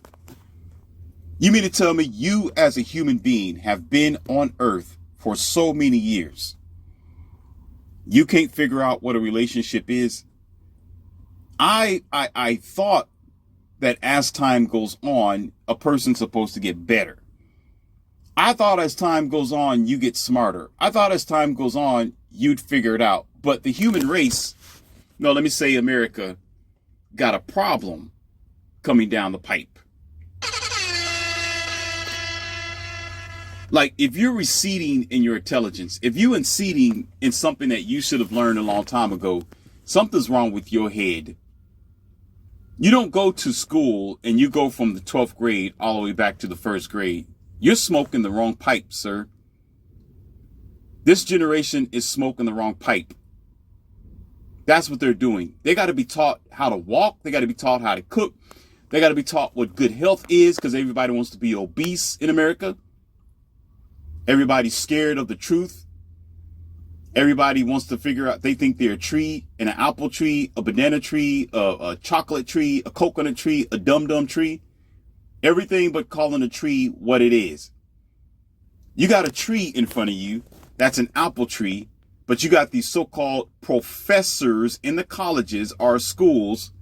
You mean to tell me you as a human being have been on earth for so many years? You can't figure out what a relationship is? I thought that as time goes on, a person's supposed to get better. I thought as time goes on, you get smarter. I thought as time goes on, you'd figure it out. But the human race, no, let me say America, got a problem coming down the pipe. Like, if you're receding in your intelligence, if you're receding in something that you should have learned a long time ago, something's wrong with your head. You don't go to school and you go from the 12th grade all the way back to the first grade. You're smoking the wrong pipe, sir. This generation is smoking the wrong pipe. That's what they're doing. They got to be taught how to walk. They got to be taught how to cook. They got to be taught what good health is, because everybody wants to be obese in America. Everybody's scared of the truth. Everybody wants to figure out, they think they're a tree, an apple tree, a banana tree, a chocolate tree, a coconut tree, a dum-dum tree. Everything but calling a tree what it is. You got a tree in front of you that's an apple tree, but you got these so-called professors in the colleges or schools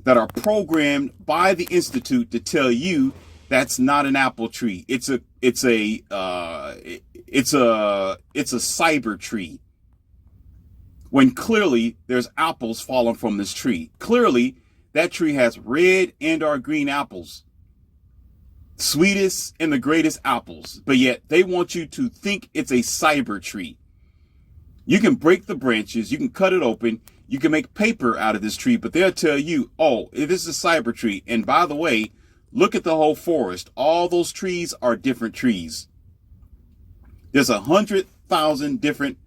that are programmed by the institute to tell you that's not an apple tree. It's a cyber tree. When clearly there's apples falling from this tree. Clearly that tree has red and or green apples. Sweetest and the greatest apples, but yet they want you to think it's a cyber tree. You can break the branches, you can cut it open, you can make paper out of this tree, but they'll tell you, oh, this is a cyber tree. And by the way, look at the whole forest. All those trees are different trees. There's 100,000 different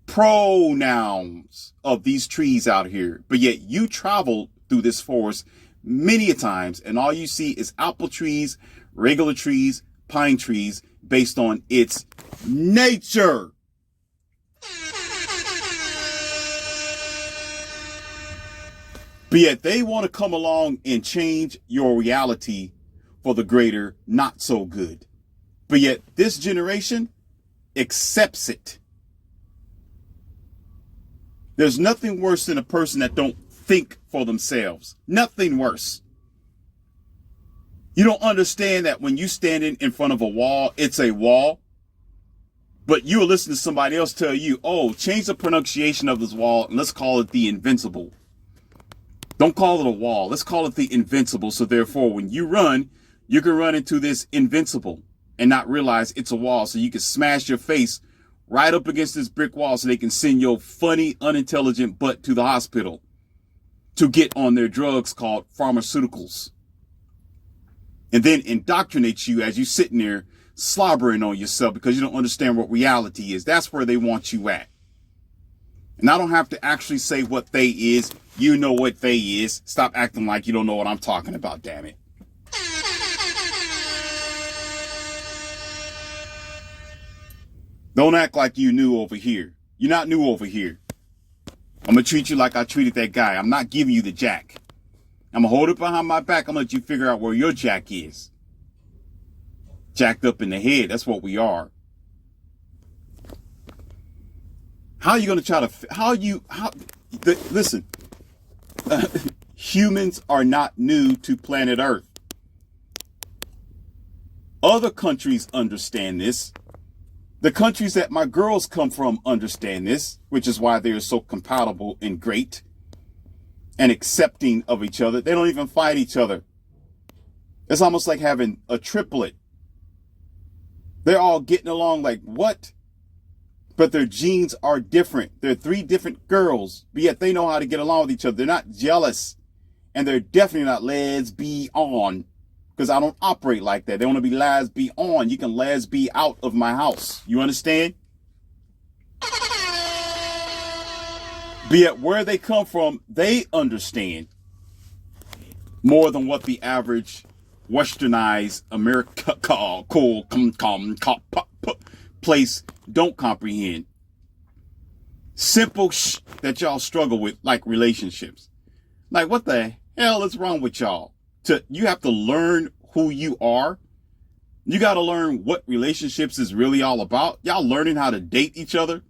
pronouns of these trees out here, but yet you travel through this forest many a times, and all you see is apple trees, regular trees, pine trees, based on its nature. But yet they want to come along and change your reality for the greater not so good. But yet this generation accepts it. There's nothing worse than a person that don't think for themselves. Nothing worse. You don't understand that when you standing in front of a wall, it's a wall. But you'll listen to somebody else tell you, oh, change the pronunciation of this wall and let's call it the invincible. Don't call it a wall. Let's call it the invincible. So therefore, when you run, you can run into this invincible and not realize it's a wall. So you can smash your face right up against this brick wall so they can send your funny, unintelligent butt to the hospital to get on their drugs called pharmaceuticals. And then indoctrinate you as you sitting there slobbering on yourself because you don't understand what reality is. That's where they want you at. And I don't have to actually say what they is. You know what they is. Stop acting like you don't know what I'm talking about, damn it. Don't act like you new over here. You're not new over here. I'm going to treat you like I treated that guy. I'm not giving you the jack. I'm going to hold it behind my back. I'm going to let you figure out where your jack is. Jacked up in the head. That's what we are. How are you going to try to, listen, humans are not new to planet Earth. Other countries understand this. The countries that my girls come from understand this, which is why they are so compatible and great and accepting of each other. They don't even fight each other. It's almost like having a triplet. They're all getting along like what? But their genes are different. They're 3 different girls, but yet they know how to get along with each other. They're not jealous, and they're definitely not lesbian, because I don't operate like that. They want to be lesbian. You can lesbi out of my house. You understand? But yet where they come from, they understand more than what the average westernized America place don't comprehend. Simple that y'all struggle with, like relationships. Like, what the hell is wrong with y'all? You have to learn who you are. You got to learn what relationships is really all about. Y'all learning how to date each other.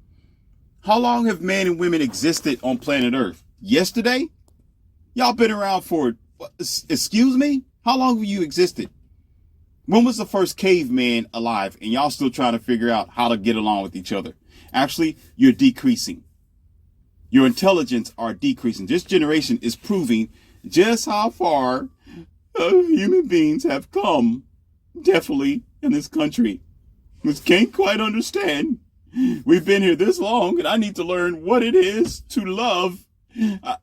How long have men and women existed on planet Earth? Yesterday? Y'all been around for, excuse me? How long have you existed? When was the first caveman alive? And y'all still trying to figure out how to get along with each other. Actually, you're decreasing. Your intelligence are decreasing. This generation is proving just how far human beings have come, definitely, in this country. Just can't quite understand. We've been here this long, and I need to learn what it is to love.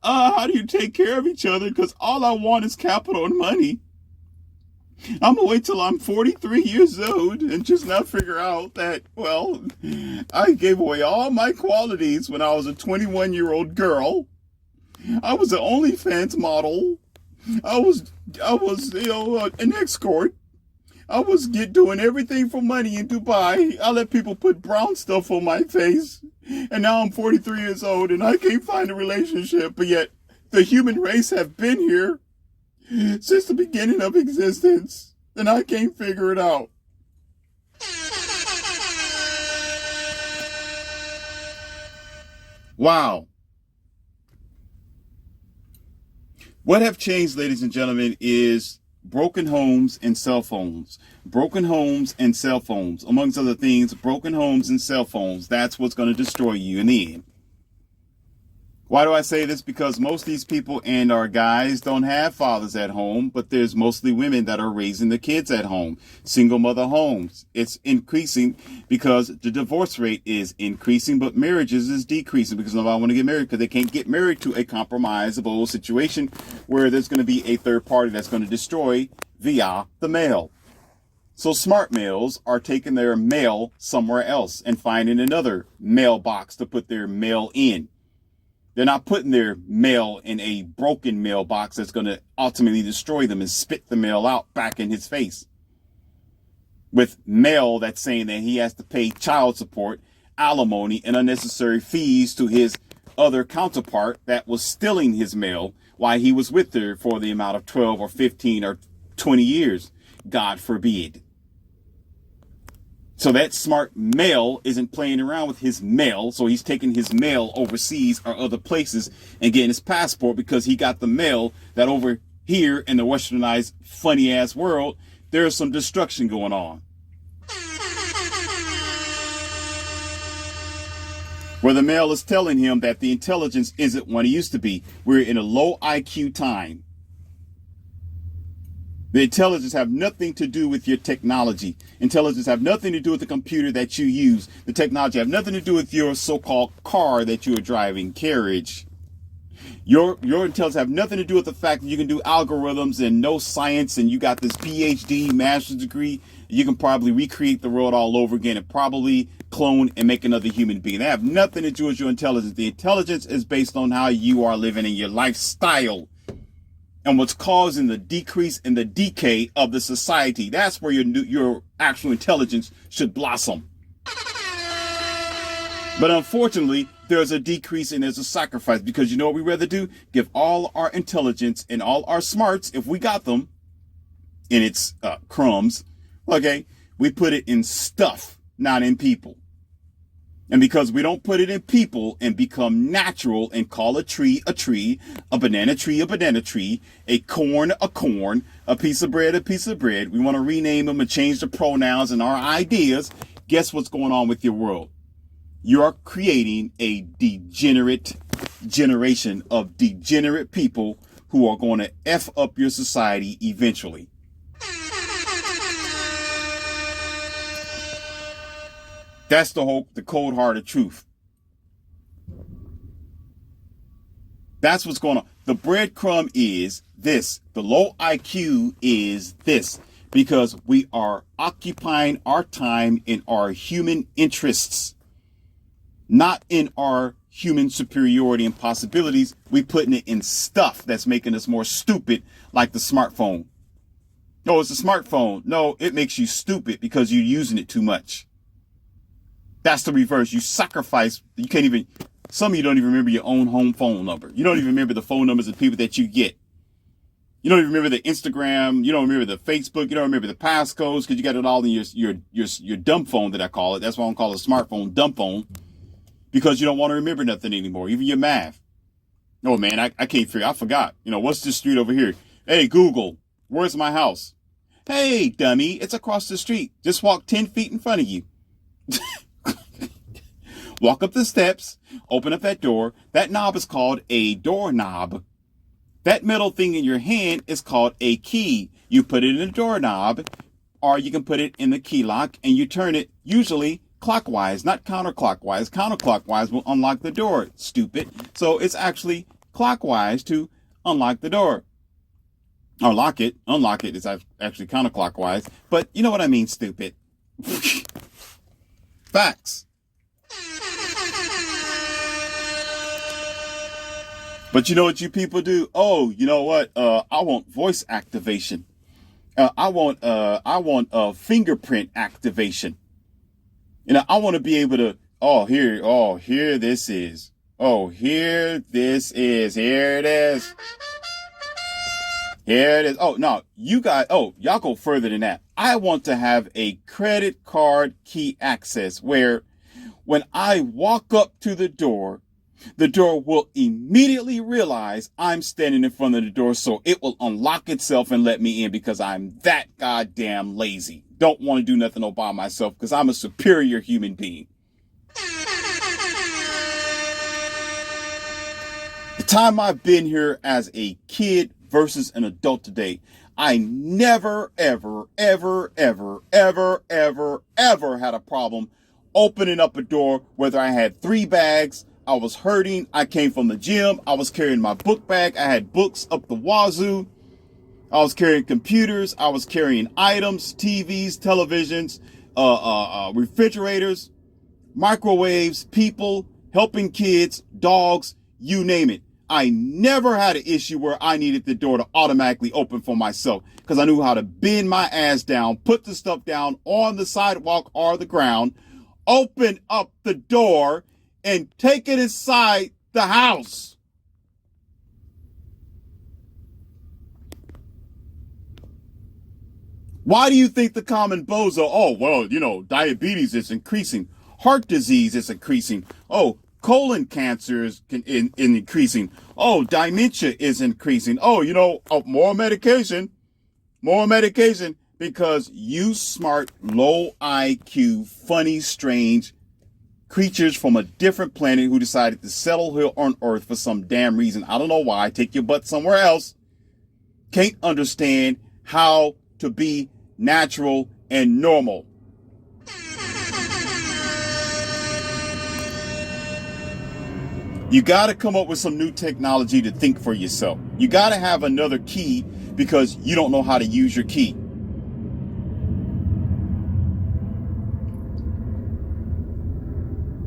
How do you take care of each other? Because all I want is capital and money. I'm going to wait till I'm 43 years old and just now figure out that, well, I gave away all my qualities when I was a 21-year-old girl. I was an OnlyFans model. I was, an escort. I was doing everything for money in Dubai. I let people put brown stuff on my face. And now I'm 43 years old and I can't find a relationship. But yet the human race have been here since the beginning of existence. And I can't figure it out. Wow. What have changed, ladies and gentlemen, is broken homes and cell phones. Broken homes and cell phones. Amongst other things, broken homes and cell phones. That's what's going to destroy you in the end. Why do I say this? Because most of these people and our guys don't have fathers at home, but there's mostly women that are raising the kids at home. Single mother homes. It's increasing because the divorce rate is increasing, but marriages is decreasing because nobody want to get married because they can't get married to a compromisable situation where there's going to be a third party that's going to destroy via the mail. So smart males are taking their mail somewhere else and finding another mailbox to put their mail in. They're not putting their mail in a broken mailbox that's going to ultimately destroy them and spit the mail out back in his face. With mail that's saying that he has to pay child support, alimony, and unnecessary fees to his other counterpart that was stealing his mail while he was with her for the amount of 12 or 15 or 20 years. God forbid. So that smart male isn't playing around with his mail. So he's taking his mail overseas or other places and getting his passport because he got the mail that over here in the westernized funny ass world, there's some destruction going on. Where the male is telling him that the intelligence isn't what it used to be. We're in a low IQ time. The intelligence have nothing to do with your technology. Intelligence have nothing to do with the computer that you use. The technology have nothing to do with your so-called car that you are driving, carriage. Your intelligence have nothing to do with the fact that you can do algorithms and know science and you got this PhD, master's degree. You can probably recreate the world all over again and probably clone and make another human being. They have nothing to do with your intelligence. The intelligence is based on how you are living in your lifestyle. And what's causing the decrease and the decay of the society. That's where your actual intelligence should blossom. But unfortunately, there's a decrease and there's a sacrifice because you know what we rather do? Give all our intelligence and all our smarts, if we got them, in its crumbs, okay, we put it in stuff, not in people. And because we don't put it in people and become natural and call a tree, a banana tree, a corn, a piece of bread, we want to rename them and change the pronouns and our ideas. Guess what's going on with your world? You are creating a degenerate generation of degenerate people who are going to F up your society eventually. That's the cold-hearted truth. That's what's going on. The breadcrumb is this. The low IQ is this. Because we are occupying our time in our human interests, not in our human superiority and possibilities. We putting it in stuff that's making us more stupid, like the smartphone. No, it's a smartphone. No, it makes you stupid because you're using it too much. That's the reverse. You sacrifice. You can't even, some of you don't even remember your own home phone number. You don't even remember the phone numbers of people that you get. You don't even remember the Instagram. You don't remember the Facebook. You don't remember the passcodes because you got it all in your dumb phone that I call it. That's why I don't call it a smartphone, dumb phone, because you don't want to remember nothing anymore, even your math. Oh man, I can't figure. I forgot. What's this street over here? Hey, Google, where's my house? Hey, dummy, it's across the street. Just walk 10 feet in front of you. Walk up the steps, open up that door. That knob is called a doorknob. That metal thing in your hand is called a key. You put it in the doorknob, or you can put it in the key lock, and you turn it usually clockwise, not counterclockwise. Counterclockwise will unlock the door, stupid. So it's actually clockwise to unlock the door. Or lock it. Unlock it is actually counterclockwise. But you know what I mean, stupid. Facts. But you know what you people do? Oh, you know what? I want voice activation. I want fingerprint activation. I want to be able to, here this is. Here it is. Here it is. Oh, no, y'all go further than that. I want to have a credit card key access where when I walk up to the door will immediately realize I'm standing in front of the door, so it will unlock itself and let me in because I'm that goddamn lazy. Don't want to do nothing all by myself because I'm a superior human being. The time I've been here as a kid versus an adult today, I never, ever, ever, ever, ever, ever, ever had a problem opening up a door, whether I had 3 bags, I was hurting, I came from the gym, I was carrying my book bag, I had books up the wazoo, I was carrying computers, I was carrying items, TVs, televisions, refrigerators, microwaves, people, helping kids, dogs, you name it. I never had an issue where I needed the door to automatically open for myself because I knew how to bend my ass down, put the stuff down on the sidewalk or the ground, open up the door, and take it inside the house. Why do you think the common bozo, diabetes is increasing, heart disease is increasing, colon cancer is increasing, dementia is increasing, more medication, because you smart, low IQ, funny, strange creatures from a different planet who decided to settle here on Earth for some damn reason. I don't know why. Take your butt somewhere else. Can't understand how to be natural and normal. You got to come up with some new technology to think for yourself. You got to have another key because you don't know how to use your key.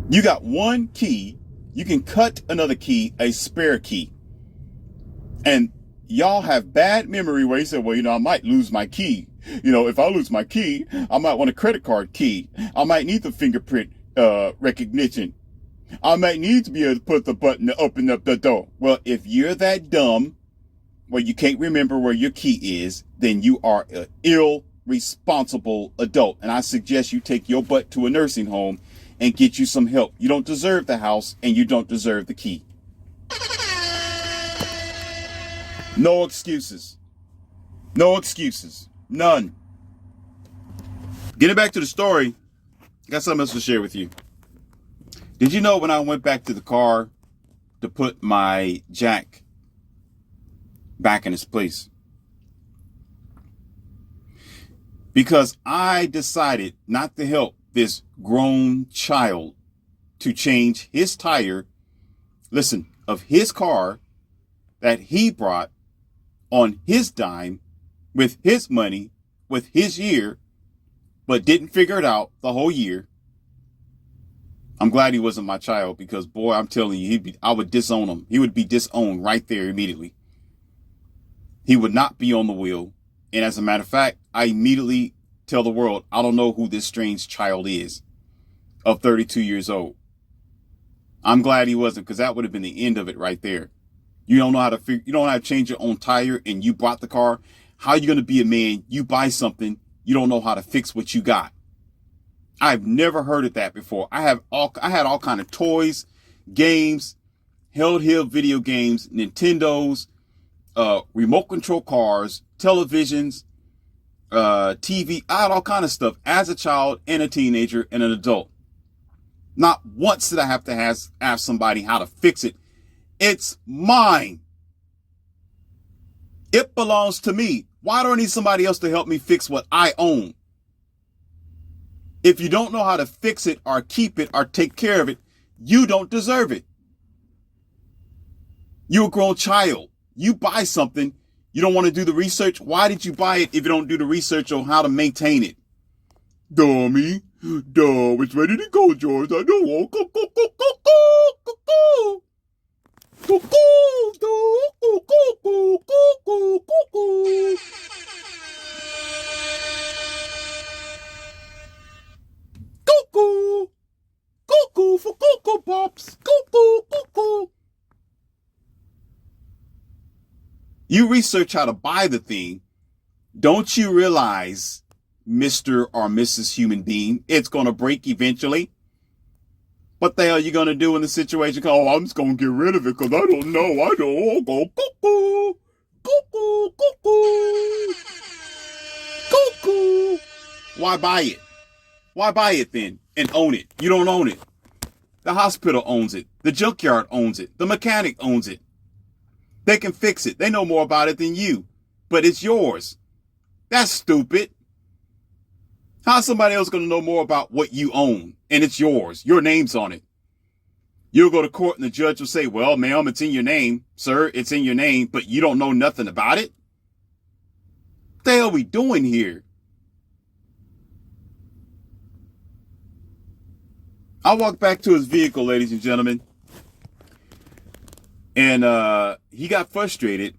You got one key, you can cut another key, a spare key. And y'all have bad memory where you say, I might lose my key. If I lose my key, I might want a credit card key. I might need the fingerprint recognition. I might need to be able to put the button to open up the door. Well, if you're that dumb where you can't remember where your key is, then you are an irresponsible adult. And I suggest you take your butt to a nursing home and get you some help. You don't deserve the house, and you don't deserve the key. No excuses. No excuses. None. Getting back to the story, I got something else to share with you. Did you know when I went back to the car to put my jack back in its place? Because I decided not to help this grown child to change his tire, listen, of his car that he brought on his dime with his money, with his year, but didn't figure it out the whole year. I'm glad he wasn't my child because, boy, I'm telling you, I would disown him. He would be disowned right there immediately. He would not be on the wheel. And as a matter of fact, I immediately tell the world, I don't know who this strange child is of 32 years old. I'm glad he wasn't, because that would have been the end of it right there. You don't know how to change your own tire, and you bought the car. How are you going to be a man? You buy something, you don't know how to fix what you got. I've never heard of that before. I had all kind of toys, games, held video games, Nintendos, remote control cars, televisions, TV. I had all kind of stuff as a child and a teenager and an adult. Not once did I have to ask somebody how to fix it. It's mine. It belongs to me. Why do I need somebody else to help me fix what I own? If you don't know how to fix it or keep it or take care of it, you don't deserve it. You're a grown child. You buy something, you don't want to do the research. Why did you buy it if you don't do the research on how to maintain it? Dummy. Duh, it's ready to go, George. I don't want Cuckoo, cuckoo for Cocoa Pops, cuckoo, cuckoo. You research how to buy the thing. Don't you realize, Mr. or Mrs. Human Being, it's going to break eventually? What the hell are you going to do in the situation? Oh, I'm just going to get rid of it because I don't know. I don't go cuckoo, cuckoo, cuckoo, cuckoo. Why buy it? Why buy it then and own it? You don't own it. The hospital owns it. The junkyard owns it. The mechanic owns it. They can fix it. They know more about it than you, but it's yours. That's stupid. How's somebody else going to know more about what you own and it's yours? Your name's on it. You'll go to court and the judge will say, well, ma'am, it's in your name. Sir, it's in your name, but you don't know nothing about it? What the hell are we doing here? I walked back to his vehicle, ladies and gentlemen, and he got frustrated.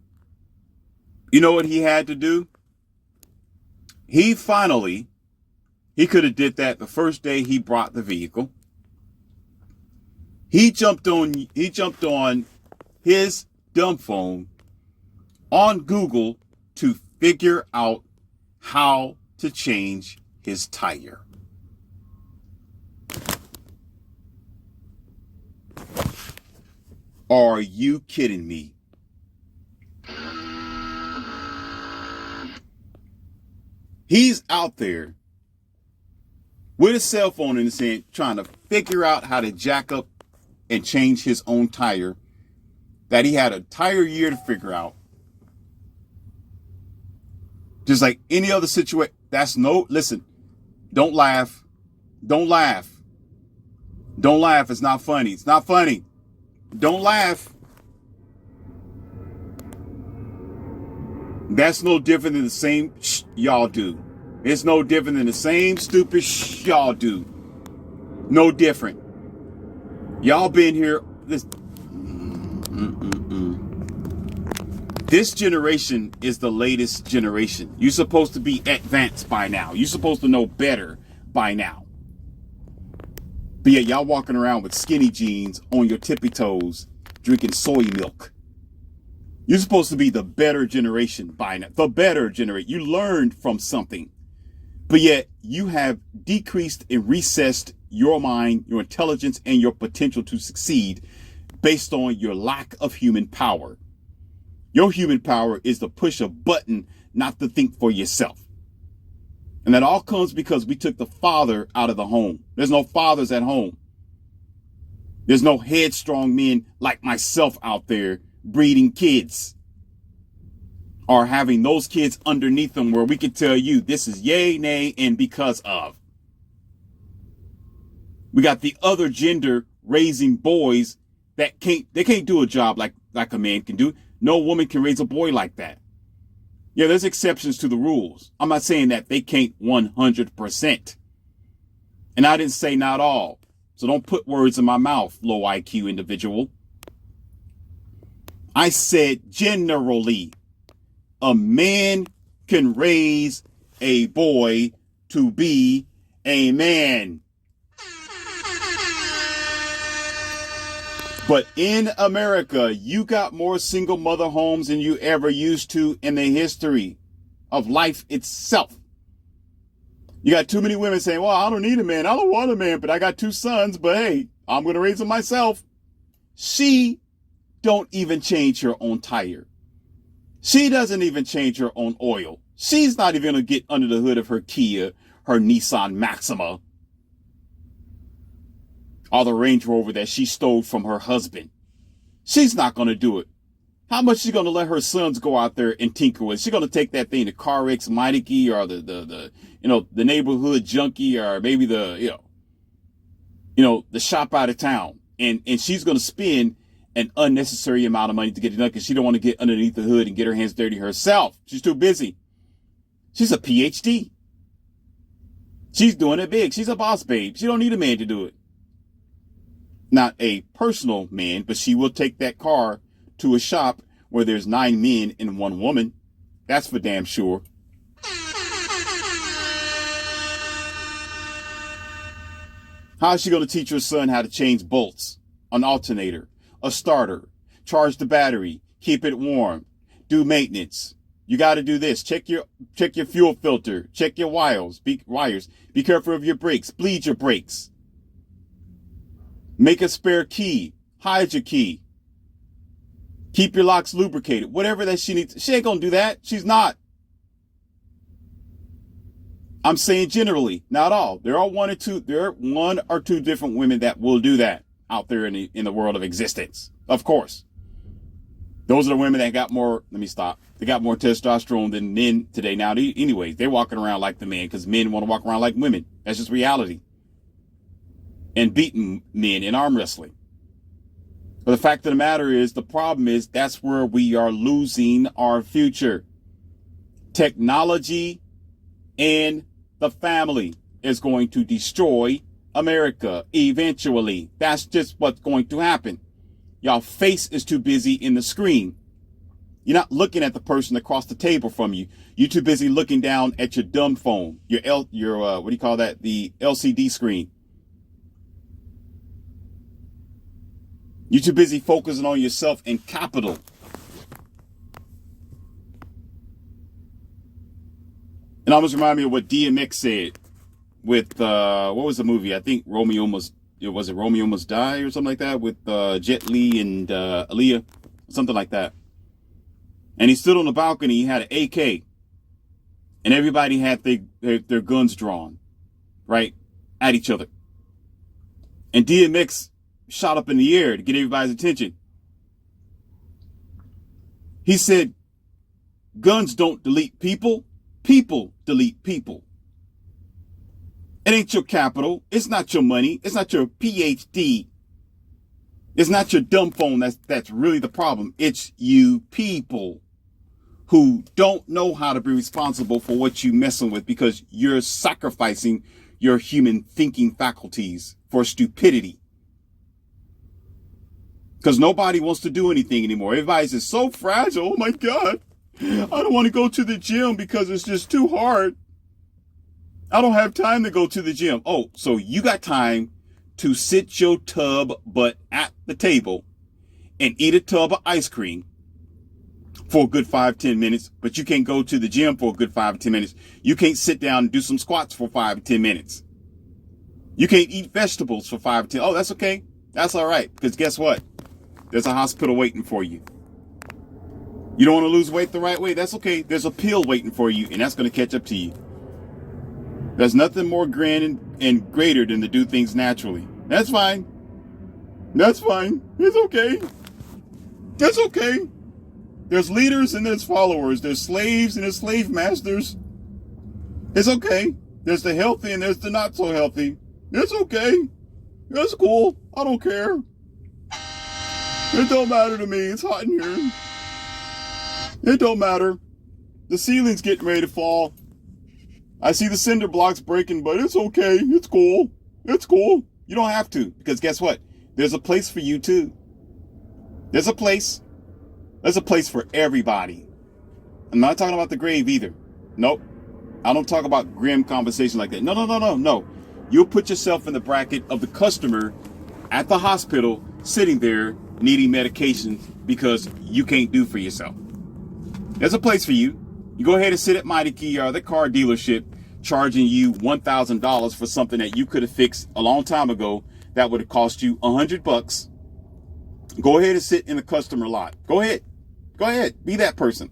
You know what he had to do? He could have did that the first day he brought the vehicle. He jumped on his dumb phone on Google to figure out how to change his tire. Are you kidding me? He's out there with a cell phone in his hand trying to figure out how to jack up and change his own tire that he had an entire year to figure out. Just like any other situation. Listen, don't laugh. Don't laugh. Don't laugh. It's not funny. It's not funny. Don't laugh. That's no different than the same y'all do. It's no different than the same stupid y'all do. No different. Y'all been here. This generation is the latest generation. You're supposed to be advanced by now. You're supposed to know better by now. But yeah, y'all walking around with skinny jeans on your tippy toes, drinking soy milk. You're supposed to be the better generation by now. The better generation. You learned from something. But yet, you have decreased and recessed your mind, your intelligence, and your potential to succeed based on your lack of human power. Your human power is to push a button, not to think for yourself. And that all comes because we took the father out of the home. There's no fathers at home. There's no headstrong men like myself out there breeding kids or having those kids underneath them where we can tell you this is yay, nay, and because of. We got the other gender raising boys that can't do a job like a man can do. No woman can raise a boy like that. Yeah, there's exceptions to the rules. I'm not saying that they can't 100%. And I didn't say not all. So don't put words in my mouth, low IQ individual. I said generally, a man can raise a boy to be a man. But in America, you got more single mother homes than you ever used to in the history of life itself. You got too many women saying, well, I don't need a man. I don't want a man, but I got 2 sons, but hey, I'm going to raise them myself. She don't even change her own tire. She doesn't even change her own oil. She's not even going to get under the hood of her Kia, her Nissan Maxima, or the Range Rover that she stole from her husband. She's not going to do it. How much is she going to let her sons go out there and tinker with? She's going to take that thing to CarX Meineke or the neighborhood junkie or maybe the shop out of town. And she's going to spend an unnecessary amount of money to get it done because she don't want to get underneath the hood and get her hands dirty herself. She's too busy. She's a PhD. She's doing it big. She's a boss babe. She don't need a man to do it. Not a personal man, but she will take that car to a shop where there's 9 men and 1 woman. That's for damn sure. How is she going to teach her son how to change bolts, an alternator, a starter, charge the battery, keep it warm, do maintenance? You got to do this. Check your fuel filter, check your wires. Be careful of your brakes, bleed your brakes. Make a spare key, hide your key. Keep your locks lubricated. Whatever that she needs. She ain't going to do that. She's not. I'm saying generally, not all. There are 1 or 2 different women that will do that out there in the world of existence. Of course. Those are the women that got more, they got more testosterone than men today. Now, anyways, they're walking around like the men because men want to walk around like women. That's just reality. And beating men in arm wrestling. But the fact of the matter is, the problem is that's where we are losing our future. Technology and the family is going to destroy America eventually. That's just what's going to happen. Y'all face is too busy in the screen. You're not looking at the person across the table from you. You're too busy looking down at your dumb phone, your what do you call that? The LCD screen. You're too busy focusing on yourself and capital. It almost reminded me of what DMX said with, what was the movie? I think Romeo Must Die or something like that with Jet Li and Aaliyah, something like that. And he stood on the balcony, he had an AK, and everybody had their guns drawn, right, at each other. And DMX shot up in the air to get everybody's attention. He said, guns don't delete people, people delete people. It ain't your capital, it's not your money, it's not your PhD, it's not your dumb phone that's really the problem. It's you people who don't know how to be responsible for what you messing with because you're sacrificing your human thinking faculties for stupidity. Because nobody wants to do anything anymore. Everybody's just so fragile. Oh my God. I don't want to go to the gym because it's just too hard. I don't have time to go to the gym. Oh, so you got time to sit your tub butt at the table and eat a tub of ice cream for a good 5-10 minutes, but you can't go to the gym for a good 5 or 10 minutes. You can't sit down and do some squats for 5 or 10 minutes. You can't eat vegetables for 5 or 10. Oh, that's okay. That's all right. Because guess what? There's a hospital waiting for you. You don't want to lose weight the right way? That's okay. There's a pill waiting for you, and that's going to catch up to you. There's nothing more grand and greater than to do things naturally. That's fine. That's fine. It's okay. That's okay. There's leaders and there's followers. There's slaves and there's slave masters. It's okay. There's the healthy and there's the not so healthy. It's okay. It's cool. I don't care. It don't matter to me. It's hot in here. It don't matter. The ceiling's getting ready to fall. I see the cinder blocks breaking, but it's okay. It's cool. It's cool. You don't have to, because guess what? There's a place for you too. There's a place. There's a place for everybody. I'm not talking about the grave either. Nope. I don't talk about grim conversation like that. No. You'll put yourself in the bracket of the customer at the hospital sitting there needing medication because you can't do for yourself. There's a place for you. You go ahead and sit at Mighty Key or the car dealership charging you $1,000 for something that you could have fixed a long time ago that would have cost you $100. Go ahead and sit in the customer lot. Go ahead. Go ahead. Be that person.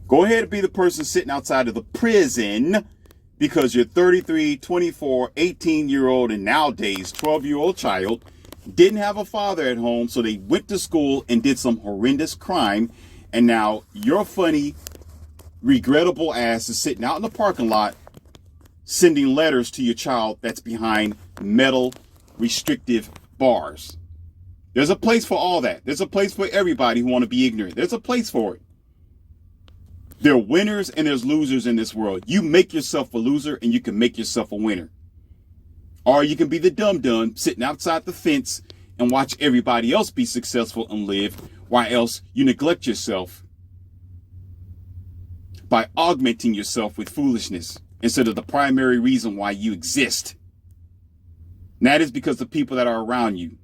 Go ahead and be the person sitting outside of the prison because your 33, 24, 18-year-old and nowadays 12-year-old child didn't have a father at home, so they went to school and did some horrendous crime, and now your funny, regrettable ass is sitting out in the parking lot sending letters to your child that's behind metal restrictive bars. There's a place for all that. There's a place for everybody who want to be ignorant. There's a place for it. There are winners and there's losers in this world. You make yourself a loser and you can make yourself a winner. Or you can be the dum-dum sitting outside the fence and watch everybody else be successful and live, while else you neglect yourself by augmenting yourself with foolishness instead of the primary reason why you exist. And that is because the people that are around you.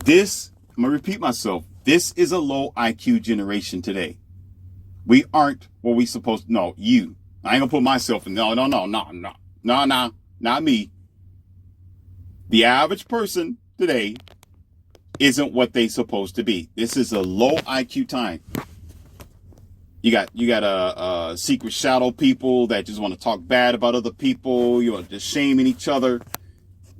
I'm going to repeat myself. This is a low IQ generation today. We aren't what we supposed to. No, you. I ain't going to put myself in. No, not me. The average person today isn't what they supposed to be. This is a low IQ time. You got secret shadow people that just want to talk bad about other people. You know, just shaming each other.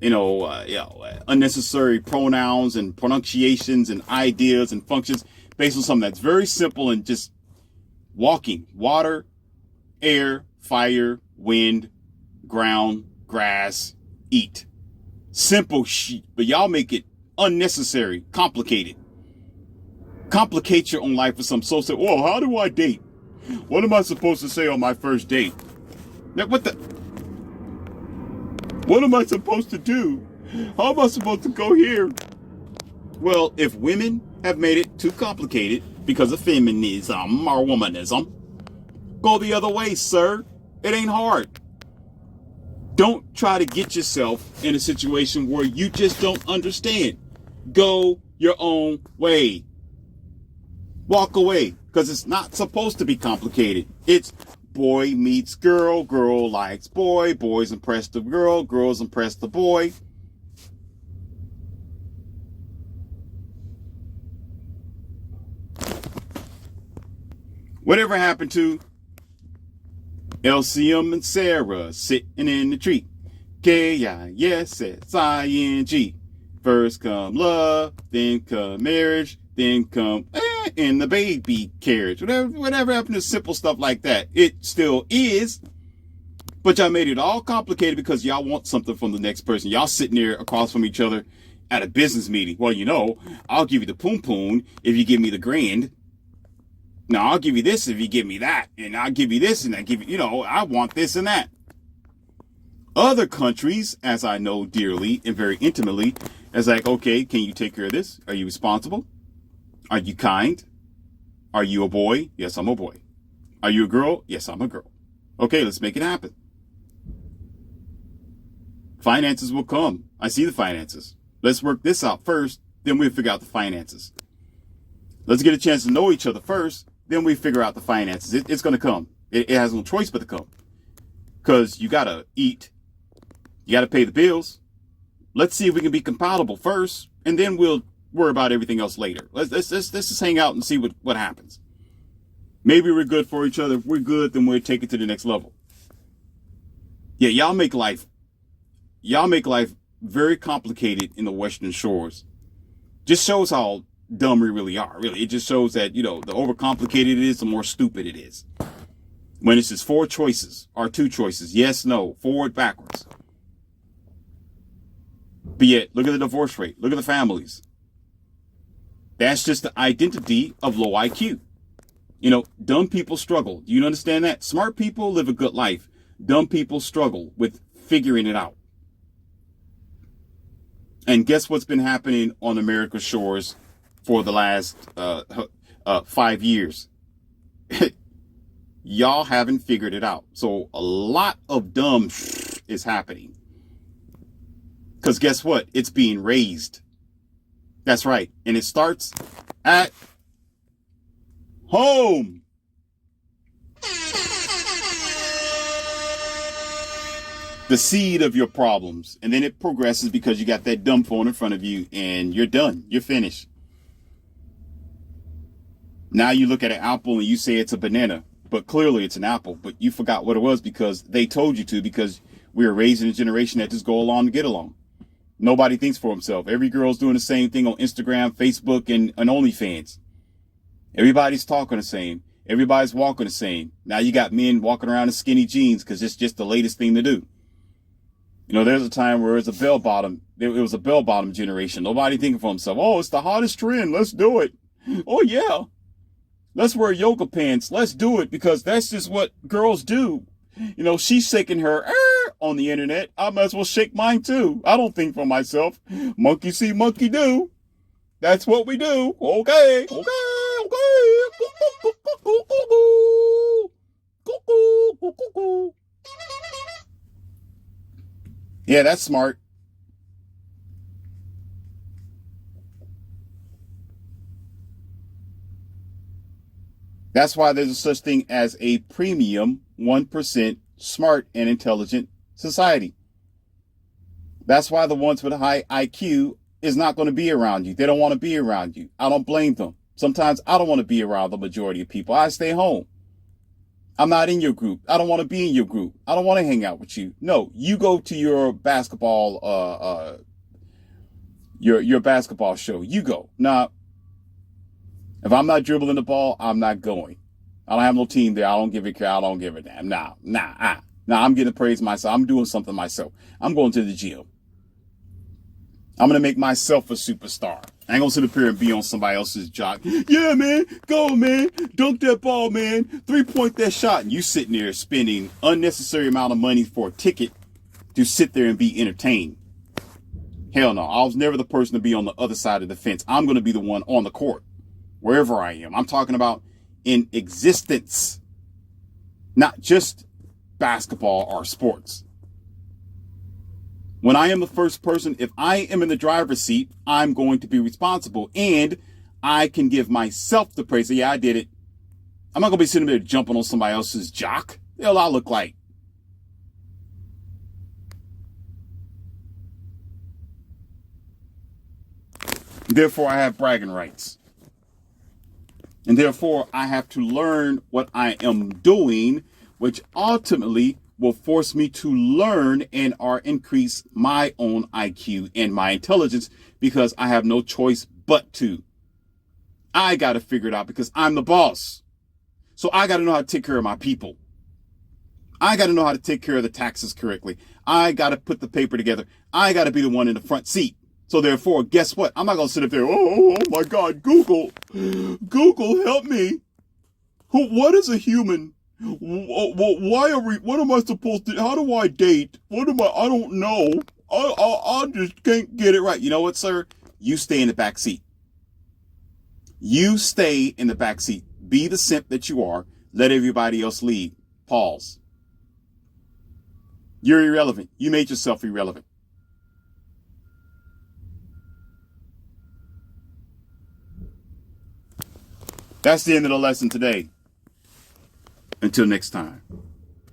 Unnecessary pronouns and pronunciations and ideas and functions based on something that's very simple and just walking. Water, air, fire, wind, ground, grass, eat. Simple shit, but y'all make it unnecessary, complicated. Complicate your own life with some so whoa, how do I date? What am I supposed to say on my first date? Now, what am I supposed to do? How am I supposed to go here? Well, if women have made it too complicated because of feminism or womanism, go the other way, sir. It ain't hard. Don't try to get yourself in a situation where you just don't understand. Go your own way. Walk away, because it's not supposed to be complicated. It's boy meets girl, girl likes boy, boys impress the girl, girls impress the boy. Whatever happened to L0w and Sarah sitting in the tree? KISSING. First come love, then come marriage, then come in the baby carriage. Whatever happened to simple stuff like that? It still is, but y'all made it all complicated because y'all want something from the next person. Y'all sitting there across from each other at a business meeting. Well, I'll give you the poon poon if you give me the grand. Now I'll give you this if you give me that, and I'll give you this and I give you, I want this and that. Other countries, as I know dearly and very intimately, is like, okay, can you take care of this? Are you responsible? Are you kind? Are you a boy? Yes, I'm a boy. Are you a girl? Yes, I'm a girl. Okay, let's make it happen. Finances will come. I see the finances. Let's work this out first, then we'll figure out the finances. Let's get a chance to know each other first, then we figure out the finances. It's going to come. It has no choice but to come. Because you got to eat. You got to pay the bills. Let's see if we can be compatible first, and then we'll worry about everything else later. Let's just hang out and see what happens. Maybe we're good for each other. If we're good, then we'll take it to the next level. Yeah, y'all make life very complicated in the Western Shores. Just shows how dumb we really are. Really, it just shows that, the overcomplicated it is, the more stupid it is. When it's just 4 choices or 2 choices, yes, no, forward, backwards. But yet, look at the divorce rate. Look at the families. That's just the identity of low IQ. Dumb people struggle. Do you understand that? Smart people live a good life. Dumb people struggle with figuring it out. And guess what's been happening on America's shores for the last 5 years? Y'all haven't figured it out. So a lot of dumb is happening. Because guess what? It's being raised. That's right. And it starts at home. The seed of your problems. And then it progresses because you got that dumb phone in front of you and you're done. You're finished. Now you look at an apple and you say it's a banana, but clearly it's an apple, but you forgot what it was because they told you to, because we are raising a generation that just go along to get along. Nobody thinks for himself. Every girl's doing the same thing on Instagram, Facebook, and OnlyFans. Everybody's talking the same. Everybody's walking the same. Now you got men walking around in skinny jeans because it's just the latest thing to do. There's a time where it was a bell bottom. It was a bell bottom generation. Nobody thinking for himself. Oh, it's the hottest trend. Let's do it. Oh, yeah. Let's wear yoga pants. Let's do it because that's just what girls do. She's shaking her on the internet. I might as well shake mine too. I don't think for myself. Monkey see, monkey do. That's what we do. Okay. Yeah, that's smart. That's why there's a such thing as a premium 1% smart and intelligent society. That's why the ones with a high IQ is not going to be around you. They don't want to be around you. I don't blame them. Sometimes I don't want to be around the majority of people. I stay home. I'm not in your group. I don't want to be in your group. I don't want to hang out with you. No, you go to your basketball, your basketball show. You go. Now, if I'm not dribbling the ball, I'm not going. I don't have no team there. I don't give a care. I don't give a damn. Nah, I'm getting praise myself. I'm doing something myself. I'm going to the gym. I'm going to make myself a superstar. I ain't going to sit up here and be on somebody else's jock. Yeah, man. Go, man. Dunk that ball, man. 3-point that shot. And you sitting there spending unnecessary amount of money for a ticket to sit there and be entertained. Hell no. I was never the person to be on the other side of the fence. I'm going to be the one on the court, wherever I am. I'm talking about in existence, not just basketball or sports. When I am the first person, if I am in the driver's seat, I'm going to be responsible, and I can give myself the praise. Yeah, I did it. I'm not going to be sitting there jumping on somebody else's jock. The hell I look like. Therefore, I have bragging rights. And therefore, I have to learn what I am doing, which ultimately will force me to learn and or increase my own IQ and my intelligence, because I have no choice but to. I got to figure it out because I'm the boss. So I got to know how to take care of my people. I got to know how to take care of the taxes correctly. I got to put the paper together. I got to be the one in the front seat. So therefore, guess what? I'm not going to sit up there. Oh my God, Google, help me. What is a human? What am I supposed to, how do I date? I don't know. I just can't get it right. You know what, sir? You stay in the back seat. You stay in the back seat. Be the simp that you are. Let everybody else lead. Pause. You're irrelevant. You made yourself irrelevant. That's the end of the lesson today. Until next time.